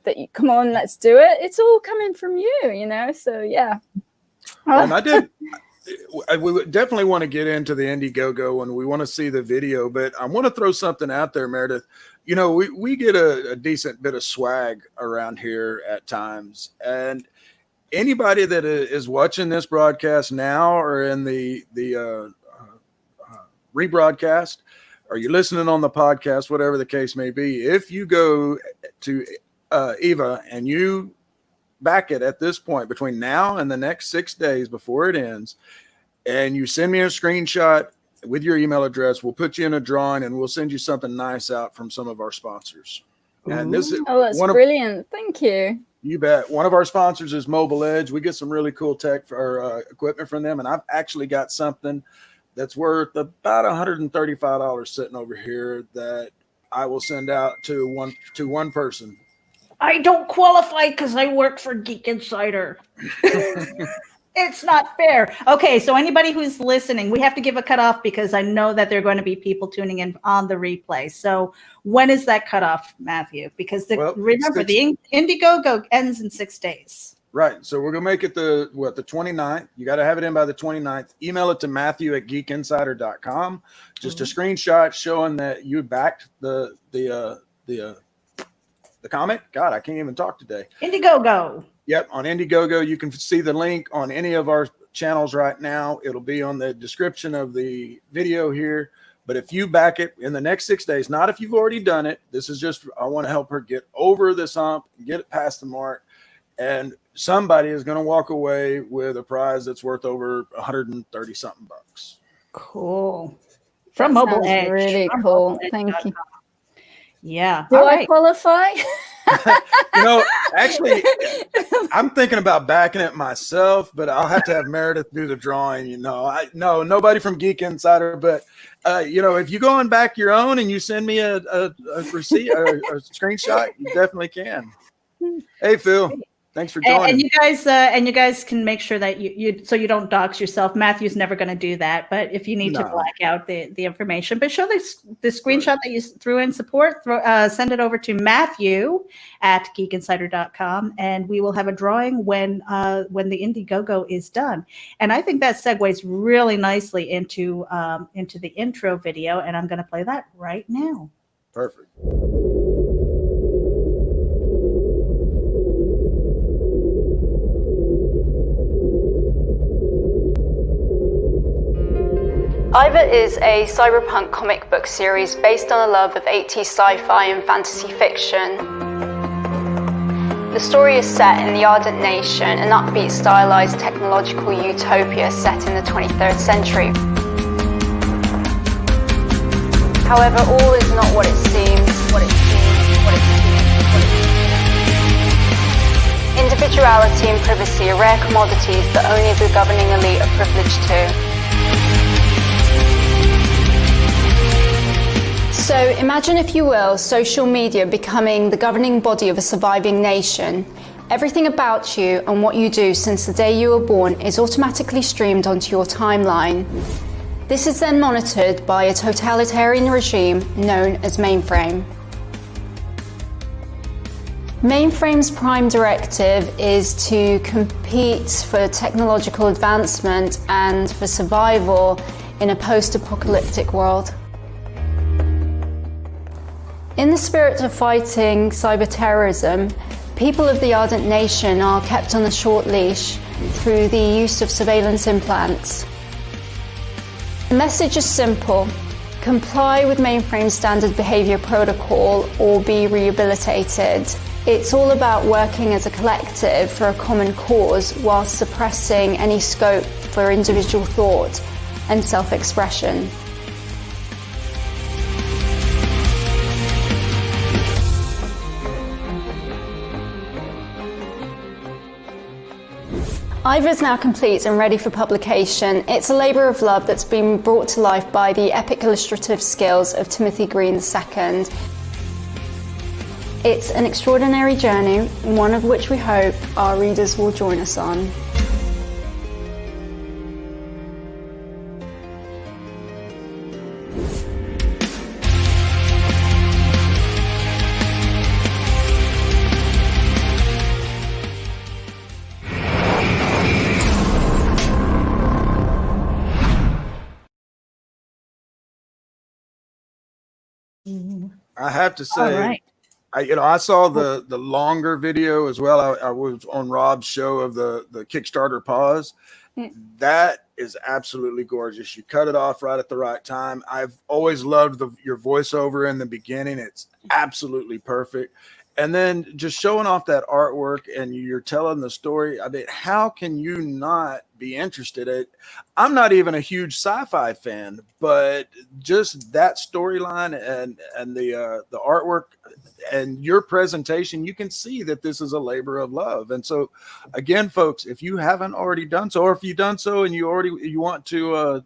Speaker 2: that you come on, let's do it. It's all coming from you, So yeah.
Speaker 3: And we would definitely want to get into the Indiegogo and we want to see the video, but I want to throw something out there, Meredith. We get a decent bit of swag around here at times, and anybody that is watching this broadcast now or in the rebroadcast, or you're listening on the podcast, whatever the case may be, if you go to Eva and you back it at this point between now and the next 6 days before it ends, and you send me a screenshot with your email address, we'll put you in a drawing and we'll send you something nice out from some of our sponsors. And this is
Speaker 2: that's brilliant. Thank you.
Speaker 3: You bet. One of our sponsors is Mobile Edge. We get some really cool tech for equipment from them, and I've actually got something that's worth about $135 sitting over here that I will send out to one person.
Speaker 1: I don't qualify because I work for Geek Insider. It's not fair. Okay, so anybody who's listening, we have to give a cutoff because I know that there are going to be people tuning in on the replay. So when is that cutoff, Matthew? Because remember, the Indiegogo ends in 6 days.
Speaker 3: Right. So we're going to make it the 29th. You got to have it in by the 29th. Email it to Matthew@geekinsider.com. Just a screenshot showing that you backed the comic. God, I can't even talk today.
Speaker 1: Indiegogo.
Speaker 3: Yep, on Indiegogo, you can see the link on any of our channels right now. It'll be on the description of the video here. But if you back it in the next 6 days, not if you've already done it, this is just, I want to help her get over this hump, get it past the mark, and somebody is going to walk away with a prize that's worth over 130 something bucks.
Speaker 1: Cool. From Mobile Edge.
Speaker 2: Really cool. Thank you.
Speaker 1: Yeah.
Speaker 2: Do I qualify?
Speaker 3: Actually, I'm thinking about backing it myself, but I'll have to have Meredith do the drawing. No, nobody from Geek Insider, but if you go and back your own and you send me a receipt or a screenshot, you definitely can. Hey, Phil. Thanks for joining.
Speaker 1: And you guys can make sure that you so you don't dox yourself. Matthew's never going to do that, but if you need to black out the information, but show the screenshot that you threw in support, send it over to Matthew@geekinsider.com, and we will have a drawing when the Indiegogo is done. And I think that segues really nicely into the intro video, and I'm going to play that right now.
Speaker 3: Perfect.
Speaker 2: Iva is a cyberpunk comic book series based on a love of 80s sci-fi and fantasy fiction. The story is set in the Ardent Nation, an upbeat, stylized technological utopia set in the 23rd century. However, all is not what it seems. Individuals Individuality and privacy are rare commodities that only the governing elite are privileged to. So imagine, if you will, social media becoming the governing body of a surviving nation. Everything about you and what you do since the day you were born is automatically streamed onto your timeline. This is then monitored by a totalitarian regime known as Mainframe. Mainframe's prime directive is to compete for technological advancement and for survival in a post-apocalyptic world. In the spirit of fighting cyber-terrorism, people of the Ardent Nation are kept on a short leash through the use of surveillance implants. The message is simple: comply with Mainframe's standard behavior protocol or be rehabilitated. It's all about working as a collective for a common cause whilst suppressing any scope for individual thought and self-expression. Iva is now complete and ready for publication. It's a labour of love that's been brought to life by the epic illustrative skills of Timothy Green II. It's an extraordinary journey, one of which we hope our readers will join us on.
Speaker 3: I have to say,
Speaker 1: All right.
Speaker 3: I saw the longer video as well. I was on Rob's show of the Kickstarter pause. That is absolutely gorgeous. You cut it off right at the right time. I've always loved your voiceover in the beginning. It's absolutely perfect. And then just showing off that artwork and you're telling the story. I mean, how can you not be interested? I'm not even a huge sci-fi fan, but just that storyline and the artwork and your presentation, you can see that this is a labor of love. And so, again, folks, if you haven't already done so, or if you've done so and you want to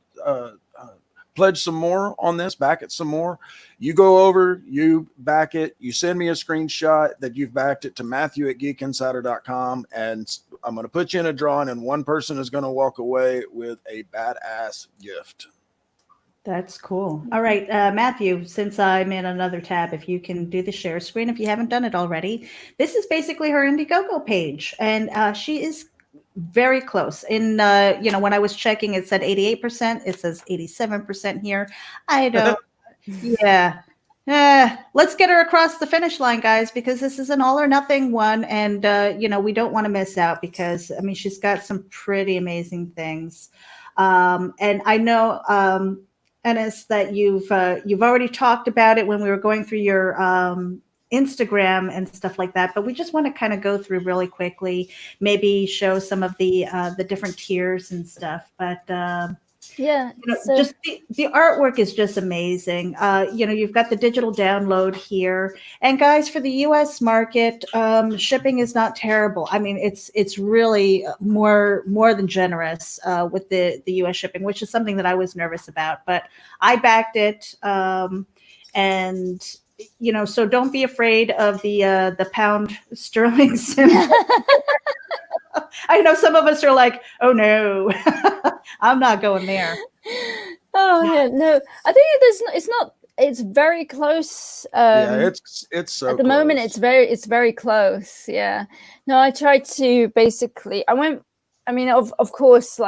Speaker 3: pledge some more on this, back it some more, you go over, you back it, you send me a screenshot that you've backed it to Matthew@geekinsider.com, and I'm going to put you in a drawing, and one person is going to walk away with a badass gift.
Speaker 1: That's cool. All right, Matthew, since I'm in another tab, if you can do the share screen, if you haven't done it already. This is basically her Indiegogo page, and she is very close. In when I was checking, it said 88%. It says 87% here. I don't. Yeah. Let's get her across the finish line, guys, because this is an all or nothing one, and we don't want to miss out because she's got some pretty amazing things, and I know. Ennis, that you've already talked about it when we were going through your Instagram and stuff like that, but we just want to kind of go through really quickly, maybe show some of the different tiers and stuff. But just the artwork is just amazing. You've got the digital download here, and guys, for the U.S. market, shipping is not terrible. It's really more than generous with the U.S. shipping, which is something that I was nervous about, but I backed it, and so don't be afraid of the pound sterling symbol. I know some of us are like, oh no, I'm not going there.
Speaker 2: Oh yeah, no, I think it's very close.
Speaker 3: It's so
Speaker 2: at the
Speaker 3: close.
Speaker 2: moment it's very close. Yeah. No, I tried to basically, of course,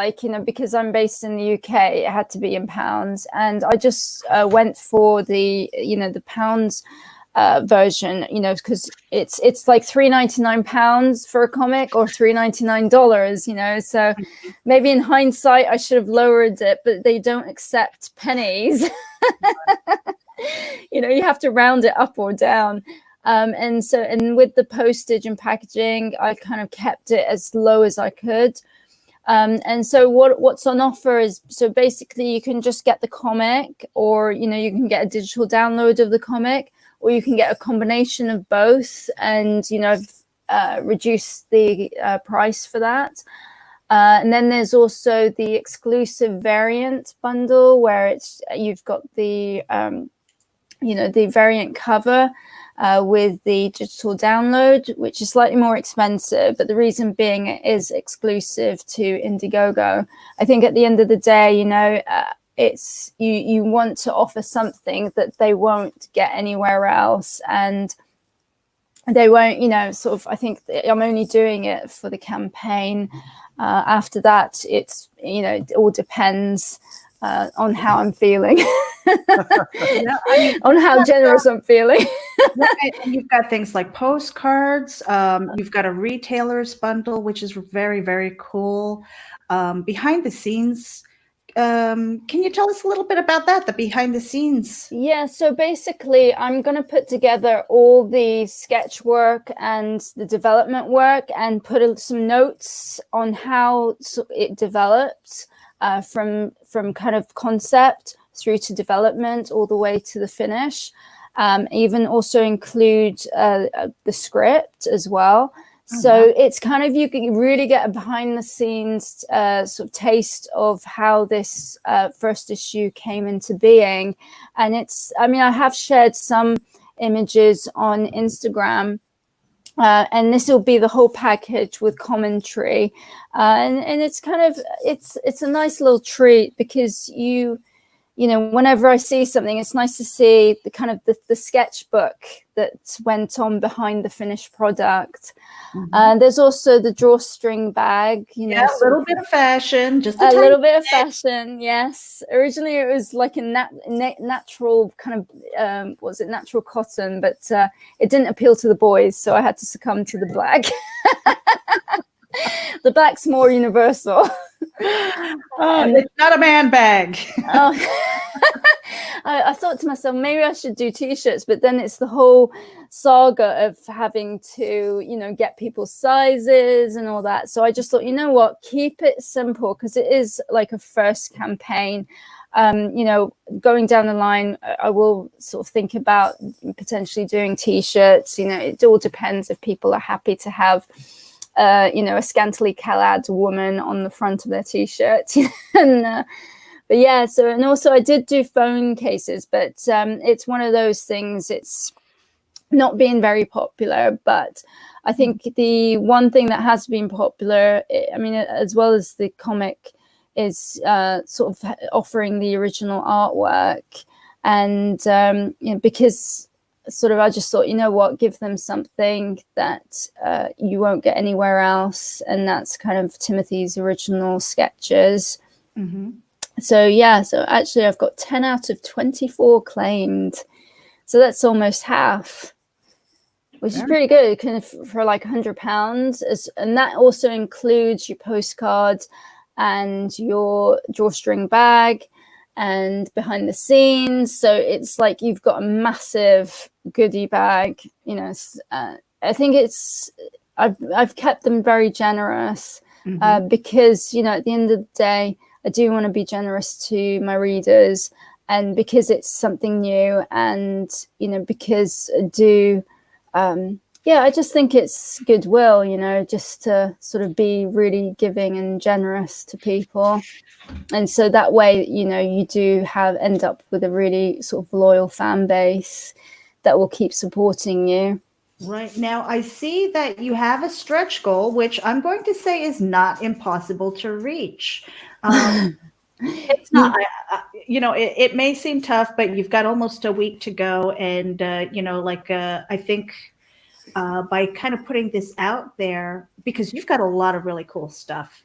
Speaker 2: because I'm based in the UK, it had to be in pounds, and I just went for the pounds version, because it's like £3.99 for a comic or $3.99, so maybe in hindsight I should have lowered it, but they don't accept pennies. You have to round it up or down. And with the postage and packaging, I kind of kept it as low as I could. And so what's on offer is, so basically you can just get the comic, or you can get a digital download of the comic, or you can get a combination of both. And reduce the price for that. And then there's also the exclusive variant bundle where you've got the the variant cover with the digital download, which is slightly more expensive, but the reason being it is exclusive to Indiegogo. I think at the end of the day, it's you want to offer something that they won't get anywhere else, and they won't, sort of. I think I'm only doing it for the campaign. After that, it's it all depends on how I'm feeling. On how generous I'm feeling.
Speaker 1: And you've got things like postcards. You've got a retailers bundle, which is very, very cool. Behind the scenes. Can you tell us a little bit about that, the behind the scenes?
Speaker 2: Yeah, so basically I'm going to put together all the sketch work and the development work and put some notes on how it developed from kind of concept through to development all the way to the finish. Even also include the script as well. So it's kind of, you can really get a behind the scenes sort of taste of how this first issue came into being. And I have shared some images on Instagram, and this will be the whole package with commentary. And it's kind of, it's a nice little treat because whenever I see something, it's nice to see the kind of the sketchbook that went on behind the finished product. There's also the drawstring bag,
Speaker 1: a little bit of fashion, just a
Speaker 2: little bit of fashion. Yes, originally it was like a natural kind of natural cotton, but it didn't appeal to the boys, so I had to succumb to the black. The black's more universal.
Speaker 1: It's not a man bag.
Speaker 2: I thought to myself, maybe I should do t-shirts, but then it's the whole saga of having to, get people's sizes and all that. So I just thought, keep it simple, because it is like a first campaign. Going down the line, I will sort of think about potentially doing t-shirts. It all depends if people are happy to have a scantily clad woman on the front of their t-shirt. But yeah, and also I did do phone cases, but it's one of those things, it's not been very popular, but I think the one thing that has been popular, as well as the comic, is sort of offering the original artwork. And because sort of, I just thought, give them something that you won't get anywhere else, and that's kind of Timothy's original sketches. So actually I've got 10 out of 24 claimed, so that's almost half, which is pretty good kind of for like £100. And that also includes your postcard and your drawstring bag and behind the scenes. So it's like you've got a massive goodie bag. I think I've kept them very generous because at the end of the day, I do want to be generous to my readers, and because it's something new, and because I do I just think it's goodwill, just to sort of be really giving and generous to people. And so that way, you do end up with a really sort of loyal fan base that will keep supporting you.
Speaker 1: Right. Now, I see that you have a stretch goal, which I'm going to say is not impossible to reach. It's not, it may seem tough, but you've got almost a week to go. And, I think by kind of putting this out there, because you've got a lot of really cool stuff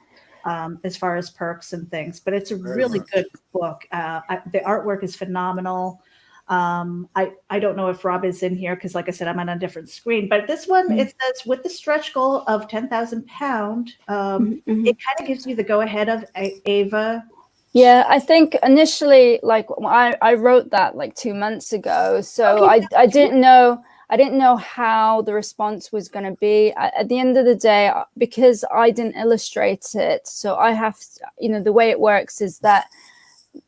Speaker 1: as far as perks and things, but it's a really good book. The artwork is phenomenal. I don't know if Rob is in here because, like I said, I'm on a different screen. But this one, it says with the stretch goal of £10,000, it kind of gives you the go ahead of Ava.
Speaker 2: Yeah, I think initially, like I wrote that like 2 months ago, so I didn't know how the response was going to be. At the end of the day, because I didn't illustrate it, so I have to, the way it works is that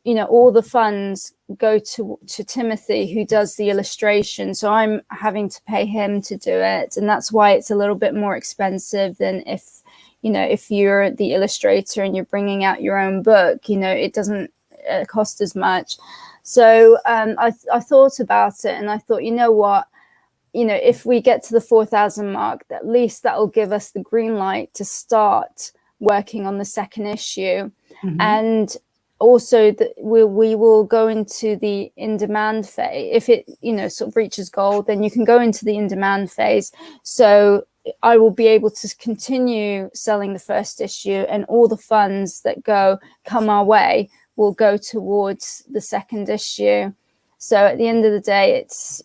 Speaker 2: all the funds go to Timothy, who does the illustration. So I'm having to pay him to do it. And that's why it's a little bit more expensive than if you're the illustrator and you're bringing out your own book, it doesn't cost as much. So I thought about it, and I thought, you know what, if we get to the 4,000 mark, at least that will give us the green light to start working on the second issue. Mm-hmm. And also that we will go into the in-demand phase. If it, sort of reaches gold, then you can go into the in-demand phase. So I will be able to continue selling the first issue, and all the funds that come our way will go towards the second issue. So at the end of the day, it's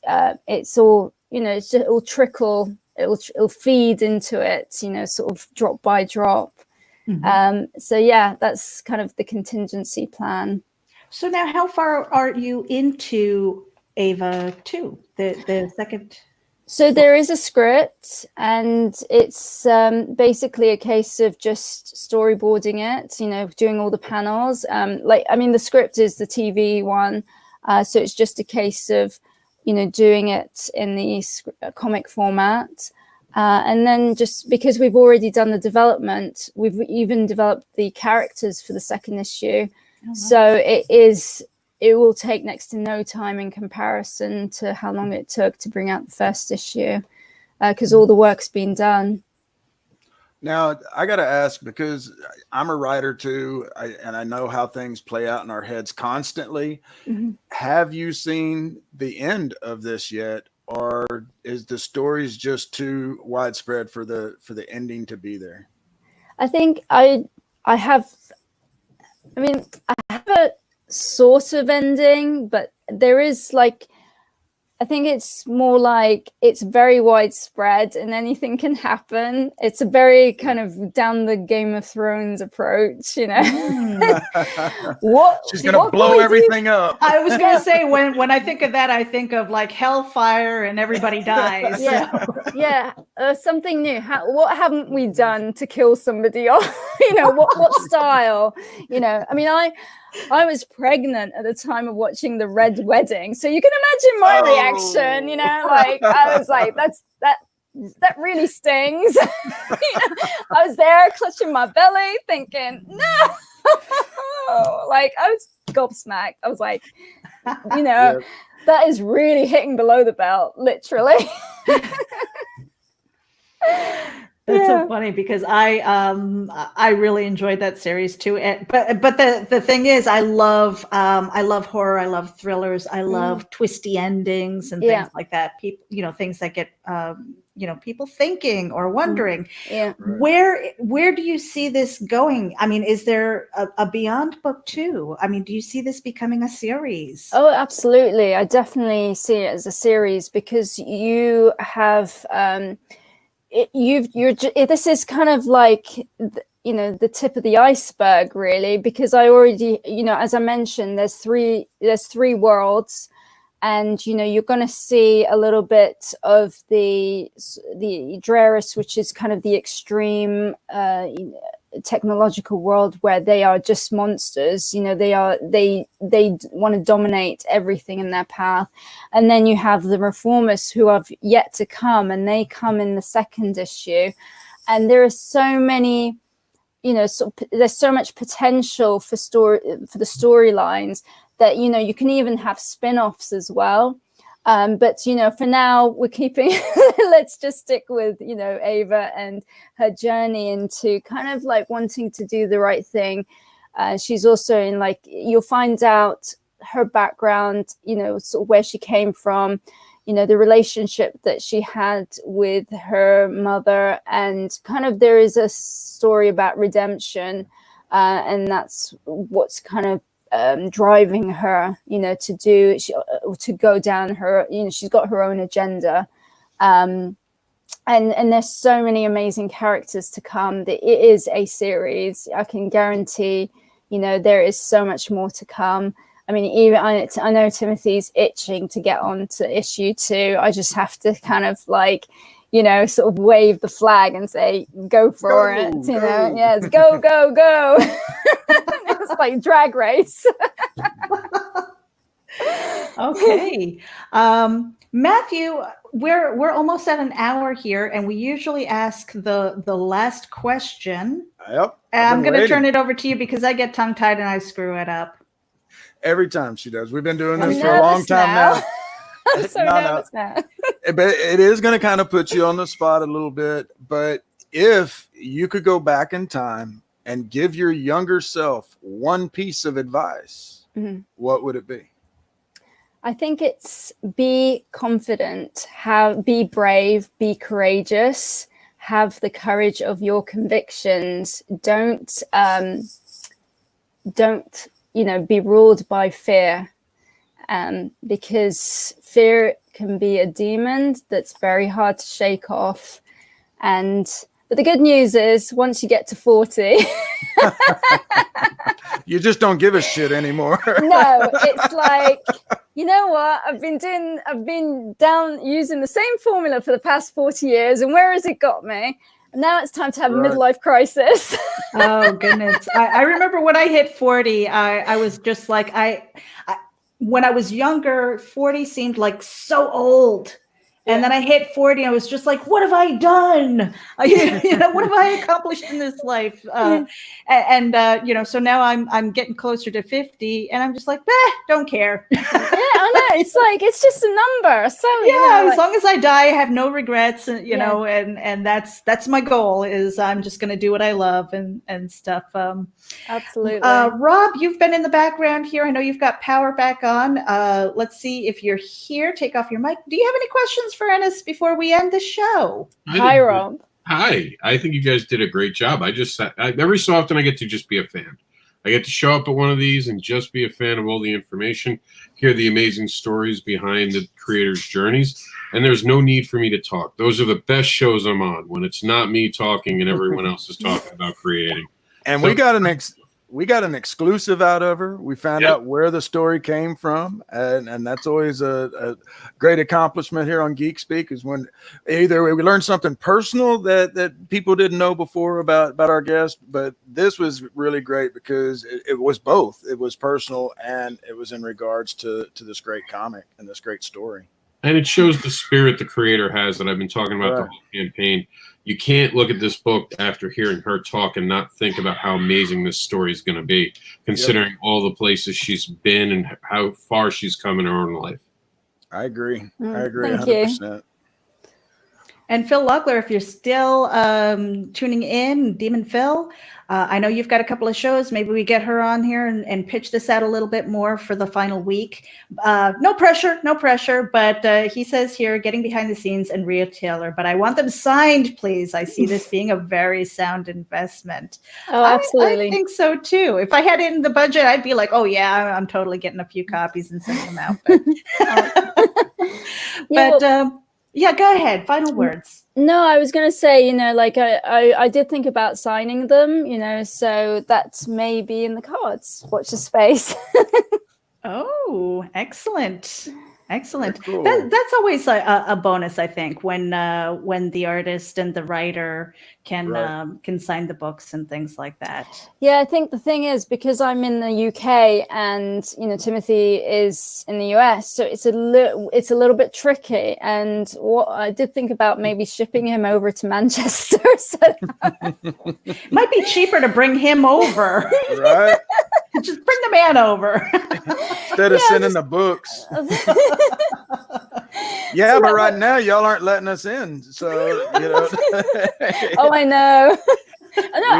Speaker 2: all, it'll trickle, it'll feed into it, sort of drop by drop. Mm-hmm. So yeah, that's kind of the contingency plan.
Speaker 1: So now, how far are you into Ava 2, the second?
Speaker 2: So there is a script, and it's basically a case of just storyboarding it, doing all the panels. The script is the TV one. So it's just a case of, doing it in the comic format. And then just because we've already done the development, we've even developed the characters for the second issue. Oh, wow. So it will take next to no time in comparison to how long it took to bring out the first issue, because all the work's been done.
Speaker 3: Now, I got to ask, because I'm a writer too, and I know how things play out in our heads constantly. Mm-hmm. Have you seen the end of this yet? Or is the stories just too widespread for the ending to be there?
Speaker 2: I think I have a sort of ending, but there is I think it's more like it's very widespread and anything can happen. It's a very kind of down the Game of Thrones approach, She's
Speaker 3: gonna blow everything up.
Speaker 1: I was gonna say, when I think of that, I think of like hellfire and everybody dies.
Speaker 2: Yeah, so. Yeah. Something new. What haven't we done to kill somebody? Or what style? I was pregnant at the time of watching The Red Wedding, so you can imagine my reaction. I was like, that really stings. I was there clutching my belly, thinking, no. I was gobsmacked. I was like, yep. That is really hitting below the belt, literally.
Speaker 1: That's so funny, because I really enjoyed that series too. But the thing is, I love horror, I love thrillers, I love twisty endings and things like that. People, things that get people thinking or wondering.
Speaker 2: Yeah.
Speaker 1: Where do you see this going? I mean, is there a Beyond Book 2? I mean, do you see this becoming a series?
Speaker 2: Oh, absolutely. I definitely see it as a series, because you have this is kind of like the tip of the iceberg, really, because I already, as I mentioned, there's three worlds, and you're going to see a little bit of the Dreris, which is kind of the extreme technological world where they are just monsters. They want to dominate everything in their path. And then you have the Reformists, who have yet to come, and they come in the second issue. And there are so many, there's so much potential for the storylines that you can even have spin-offs as well. But for now, we're keeping. Let's just stick with Ava and her journey into kind of like wanting to do the right thing. She's also in you'll find out her background, sort of where she came from, the relationship that she had with her mother, and kind of there is a story about redemption, and that's what's kind of driving her, to go down her, she's got her own agenda, and there's so many amazing characters to come. That it is a series. I can guarantee, there is so much more to come. I mean, even I know Timothy's itching to get on to issue 2. I just have to kind of sort of wave the flag and say, go for it. Yes, go. It's like Drag Race.
Speaker 1: Okay. Matthew, we're almost at an hour here, and we usually ask the last question.
Speaker 3: Yep.
Speaker 1: I'm going to turn it over to you because I get tongue tied and I screw it up.
Speaker 3: Every time she does. We've been doing
Speaker 2: I'm
Speaker 3: this for a long
Speaker 2: nervous
Speaker 3: time now.
Speaker 2: I'm so nervous now.
Speaker 3: But it is going to kind of put you on the spot a little bit. But if you could go back in time and give your younger self one piece of advice, what would it be?
Speaker 2: I think it's be confident, be brave, be courageous, have the courage of your convictions. Don't be ruled by fear, because fear can be a demon that's very hard to shake off. But the good news is once you get to 40,
Speaker 3: you just don't give a shit anymore.
Speaker 2: No, it's like, you know what? I've been down using the same formula for the past 40 years. And where has it got me? And now it's time to have a midlife crisis.
Speaker 1: Oh, goodness. I remember when I hit 40, I was just like, when I was younger, 40 seemed like so old. And then I hit 40 and I was just like, what have I done? What have I accomplished in this life? So now I'm getting closer to 50 and I'm just like, don't care.
Speaker 2: Yeah, I know. It's like, it's just a number. So
Speaker 1: as long as I die, I have no regrets, and that's my goal is I'm just going to do what I love and stuff.
Speaker 2: Absolutely.
Speaker 1: Rob, you've been in the background here. I know you've got power back on. Let's see if you're here. Take off your mic. Do you have any questions for Ennis before we end the show?
Speaker 2: Hi, Rob.
Speaker 5: Hi. I think you guys did a great job. Every so often I get to just be a fan. I get to show up at one of these and just be a fan of all the information, hear the amazing stories behind the creators' journeys, and there's no need for me to talk. Those are the best shows I'm on, when it's not me talking and everyone else is talking about creating.
Speaker 3: And we got an exclusive out of her. We found out where the story came from, and that's always a great accomplishment here on Geek Speak, is when either we learned something personal that people didn't know before about our guest, but this was really great because it was both. It was personal and it was in regards to this great comic and this great story.
Speaker 5: And it shows the spirit the creator has that I've been talking about the whole campaign. You can't look at this book after hearing her talk and not think about how amazing this story is going to be, considering all the places she's been and how far she's come in her own life.
Speaker 3: I agree.
Speaker 2: Thank
Speaker 3: 100%.
Speaker 2: you.
Speaker 1: And Phil Lugler, if you're still tuning in, Demon Phil, I know you've got a couple of shows. Maybe we get her on here and pitch this out a little bit more for the final week. No pressure. But he says here, getting behind the scenes and retailer. But I want them signed, please. I see this being a very sound investment.
Speaker 2: Oh, absolutely.
Speaker 1: I think so too. If I had it in the budget, I'd be like, oh yeah, I'm totally getting a few copies and sending them out. Yeah, go ahead. Final words.
Speaker 2: No, I was going to say, I did think about signing them, so that's maybe in the cards. Watch the space.
Speaker 1: Oh, excellent.
Speaker 3: Cool.
Speaker 1: That's always a bonus, I think, when the artist and the writer can sign the books and things like that.
Speaker 2: Yeah, I think the thing is, because I'm in the UK and Timothy is in the US, so it's a little bit tricky. And what I did think about maybe shipping him over to Manchester. So
Speaker 1: might be cheaper to bring him over.
Speaker 3: Right.
Speaker 1: Just bring the man over.
Speaker 3: Instead of sending the books. Yeah, but right now y'all aren't letting us in. So,
Speaker 2: Oh, I know. No,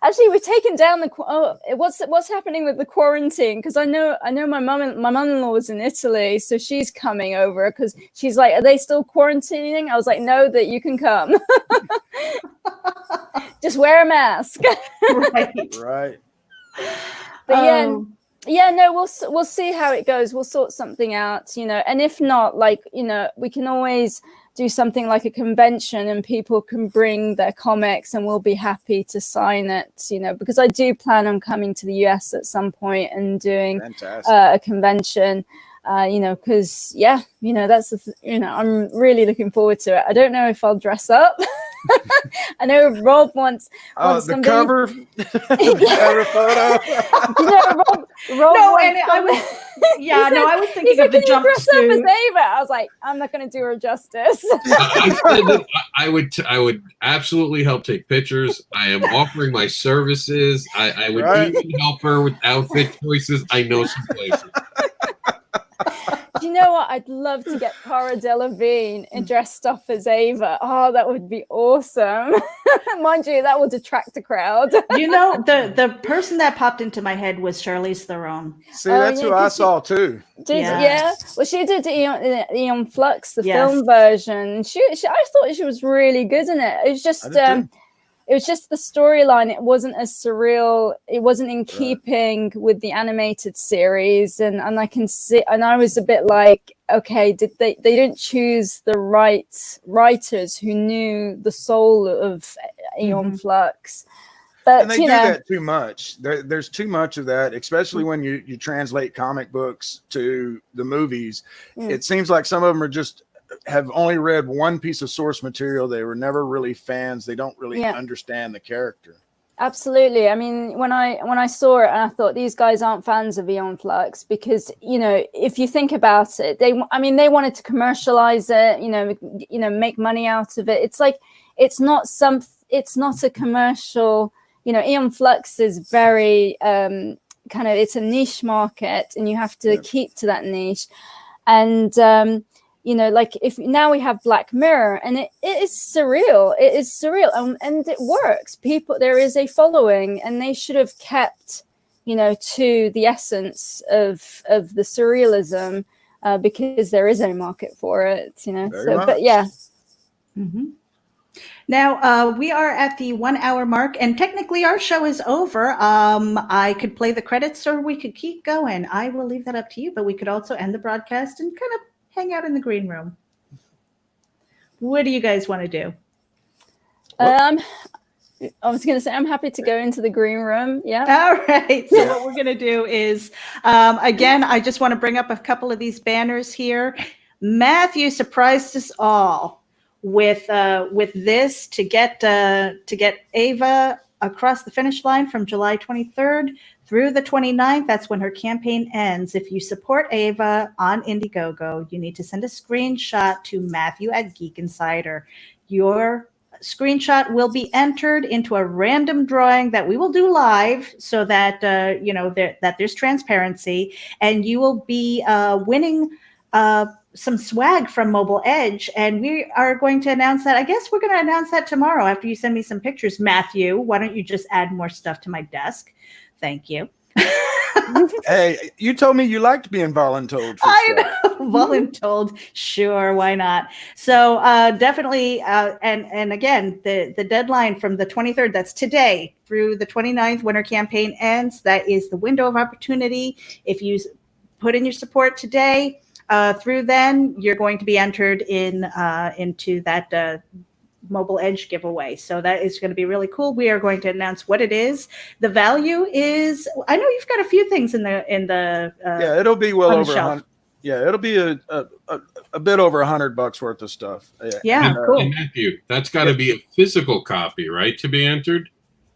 Speaker 2: actually, we've taken down what's happening with the quarantine? Because I know my mum-in-law was in Italy, so she's coming over because she's like, are they still quarantining? I was like, no, that you can come. Just wear a mask.
Speaker 3: Right.
Speaker 2: But no, we'll see how it goes. We'll sort something out, and if not, we can always do something like a convention and people can bring their comics and we'll be happy to sign it, because I do plan on coming to the US at some point and doing a convention, because that's I'm really looking forward to it. I don't know if I'll dress up. I know Rob wants
Speaker 3: The
Speaker 2: somebody-
Speaker 3: cover, the cover photo.
Speaker 2: You know, Rob
Speaker 1: No,
Speaker 2: wants
Speaker 1: and I was, yeah,
Speaker 2: He
Speaker 1: no,
Speaker 2: said-
Speaker 1: I was
Speaker 2: he
Speaker 1: thinking
Speaker 2: said,
Speaker 1: of the
Speaker 2: "Can you dress up as
Speaker 1: jumpsuit.
Speaker 2: Ava?" I was like, "I'm not going to do her justice."
Speaker 5: I said that I would absolutely help take pictures. I am offering my services. I would
Speaker 3: Right.
Speaker 5: even help her with outfit choices. I know some places.
Speaker 2: Do you know what? I'd love to get Cara Delevingne and dressed up as Ava. Oh, that would be awesome. Mind you, that would attract a crowd.
Speaker 1: You know, the person that popped into my head was Charlize Theron.
Speaker 3: See,
Speaker 2: Oh,
Speaker 3: that's
Speaker 2: yeah,
Speaker 3: who I
Speaker 2: 'cause she-
Speaker 3: saw too.
Speaker 1: Yeah.
Speaker 2: Yeah. Well, she did Eon Flux, the
Speaker 1: Yes.
Speaker 2: film version. I thought she was really good in it. It was just
Speaker 3: I did too.
Speaker 2: it was just the storyline. It wasn't as surreal. It wasn't in keeping with the animated series. And I can see, and I was a bit like, okay, they didn't choose the right writers who knew the soul of Eon Flux. But
Speaker 3: And they do that too much. There's too much of that, especially when you translate comic books to the movies.
Speaker 2: Mm.
Speaker 3: It seems like some of them are just have only read one piece of source material. They were never really fans. They don't really understand the character.
Speaker 2: Absolutely. I mean, when I saw it, and I thought these guys aren't fans of Eon Flux because, you know, if you think about it, they wanted to commercialize it, make money out of it. It's like it's not a commercial. You know, Eon Flux is very it's a niche market, and you have to keep to that niche. And like if now we have Black Mirror, and it is surreal. It is surreal, and it works. There is a following, and they should have kept, to the essence of the surrealism, because there is a market for it.
Speaker 3: Very much.
Speaker 2: But yeah.
Speaker 1: Mm-hmm. Now, we are at the 1 hour mark, and technically our show is over. I could play the credits or we could keep going. I will leave that up to you, but we could also end the broadcast and kind of hang out in the green room. What do you guys want to do?
Speaker 2: I was going to say, I'm happy to go into the green room. Yeah.
Speaker 1: All right. So what we're going to do is, again, I just want to bring up a couple of these banners here. Matthew surprised us all with this to get Ava across the finish line from July 23rd through the 29th. That's when her campaign ends. If you support Ava on Indiegogo, you need to send a screenshot to Matthew at Geek Insider. Your screenshot will be entered into a random drawing that we will do live, so that that there's transparency, and you will be winning some swag from Mobile Edge, and we are going to announce that. I guess we're going to announce that tomorrow after you send me some pictures. Matthew, why don't you just add more stuff to my desk? Thank you.
Speaker 3: Hey, you told me you liked being voluntold.
Speaker 1: I know, voluntold. Sure, why not? So definitely, and again, the deadline from the 23rd, that's today, through the 29th, when our campaign ends. That is the window of opportunity. If you put in your support today, through then, you're going to be entered into that Mobile Edge giveaway. So that is going to be really cool. We are going to announce what it is. The value is, I know you've got a few things in the
Speaker 3: yeah, it'll be well
Speaker 1: on the
Speaker 3: over
Speaker 1: shelf.
Speaker 3: 100. Yeah, it'll be a bit over $100 worth of stuff.
Speaker 1: Yeah, cool.
Speaker 5: And Matthew, that's got to be a physical copy, right, to be entered?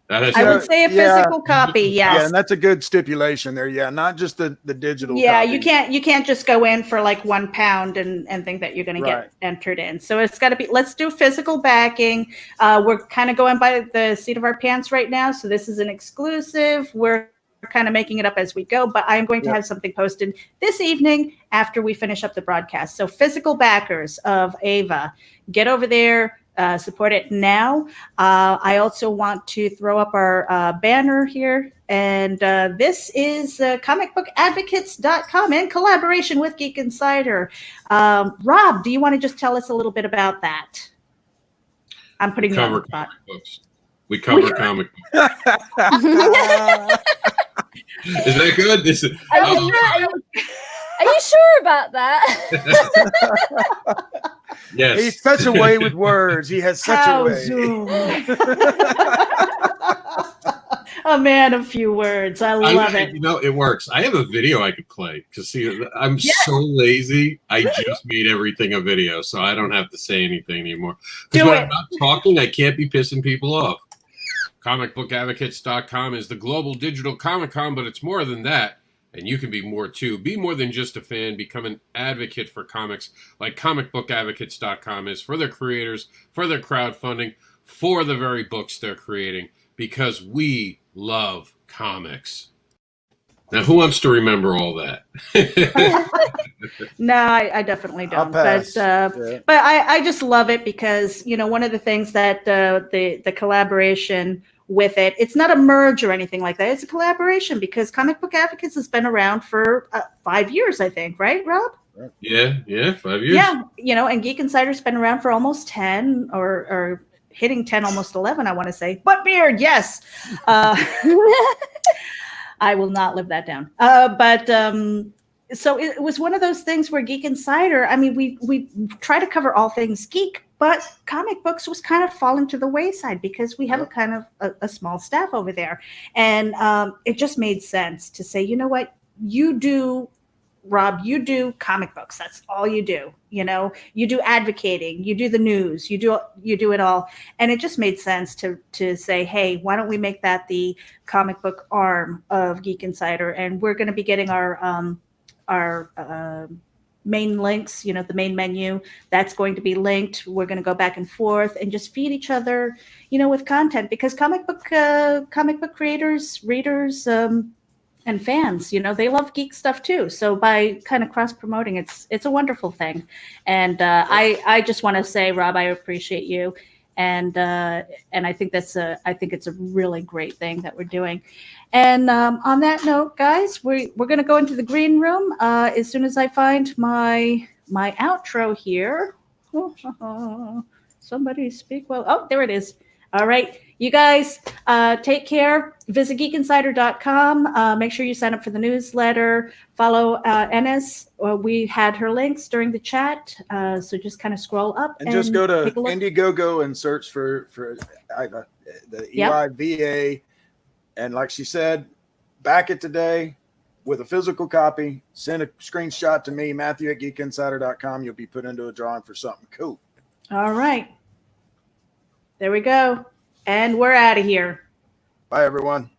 Speaker 5: That has
Speaker 1: I
Speaker 5: to
Speaker 1: would say a physical copy.
Speaker 3: Yeah,
Speaker 1: Yes.
Speaker 3: and that's a good stipulation there. Yeah, not just the digital.
Speaker 1: Yeah,
Speaker 3: copy.
Speaker 1: you can't just go in for like £1 and think that you're going to
Speaker 3: Right.
Speaker 1: get entered in. So it's got to be. Let's do physical backing. We're kind of going by the seat of our pants right now, so this is an exclusive. We're kind of making it up as we go, but I'm going to have something posted this evening after we finish up the broadcast. So physical backers of Ava, get over there. Support it now. I also want to throw up our banner here. And this is comicbookadvocates.com in collaboration with Geek Insider. Rob, do you want to just tell us a little bit about that? I'm putting you on the spot.
Speaker 5: books. We cover comic books. Is that good?
Speaker 2: Are you sure about that?
Speaker 5: Yes.
Speaker 3: He's such a way with words. He has such a way.
Speaker 1: Zoom. A man of few words. I love it.
Speaker 5: You know, it works. I have a video I could play because see, I'm so lazy. I just made everything a video, so I don't have to say anything anymore. Because when I'm not talking, I can't be pissing people off. ComicBookAdvocates.com is the global digital Comic-Con, but it's more than that. And you can be more too. Be more than just a fan. Become an advocate for comics like ComicBookAdvocates.com is for their creators, for their crowdfunding, for the very books they're creating, because we love comics. Now, who wants to remember all that?
Speaker 1: No, I definitely
Speaker 3: I'll
Speaker 1: don't.
Speaker 3: pass.
Speaker 1: But I just love it because, you know, one of the things that the collaboration with it, it's not a merge or anything like that. It's a collaboration because Comic Book Advocates has been around for 5 years, I think, right, Rob?
Speaker 5: Yeah, 5 years.
Speaker 1: Yeah, you know, and Geek Insider's been around for almost 10 or hitting 10, almost 11, I want to say. But Beard, yes. I will not live that down. So it was one of those things where Geek Insider, I mean, we try to cover all things geek, but comic books was kind of falling to the wayside because we have a kind of a small staff over there. And it just made sense to say, you know what, you do, Rob, you do comic books. That's all you do. You know, you do advocating, you do the news, you do it all. And it just made sense to say, hey, why don't we make that the comic book arm of Geek Insider? And we're going to be getting our main links, you know, the main menu, that's going to be linked. We're going to go back and forth and just feed each other, you know, with content, because comic book creators, readers, and fans, you know, they love geek stuff too. So by kind of cross promoting, it's a wonderful thing. And I just want to say, Rob, I appreciate you. And I think it's a really great thing that we're doing. And on that note, guys, we're going to go into the green room as soon as I find my outro here. Somebody speak well. Oh, there it is. All right. You guys take care. Visit geekinsider.com. Make sure you sign up for the newsletter. Follow Enes. We had her links during the chat. So just kind of scroll up.
Speaker 3: And just go to
Speaker 1: take a look.
Speaker 3: Indiegogo and search for the EYVA. And like she said, back it today with a physical copy. Send a screenshot to me, Matthew at geekinsider.com. You'll be put into a drawing for something cool.
Speaker 1: All right. There we go. And we're out of here.
Speaker 3: Bye, everyone.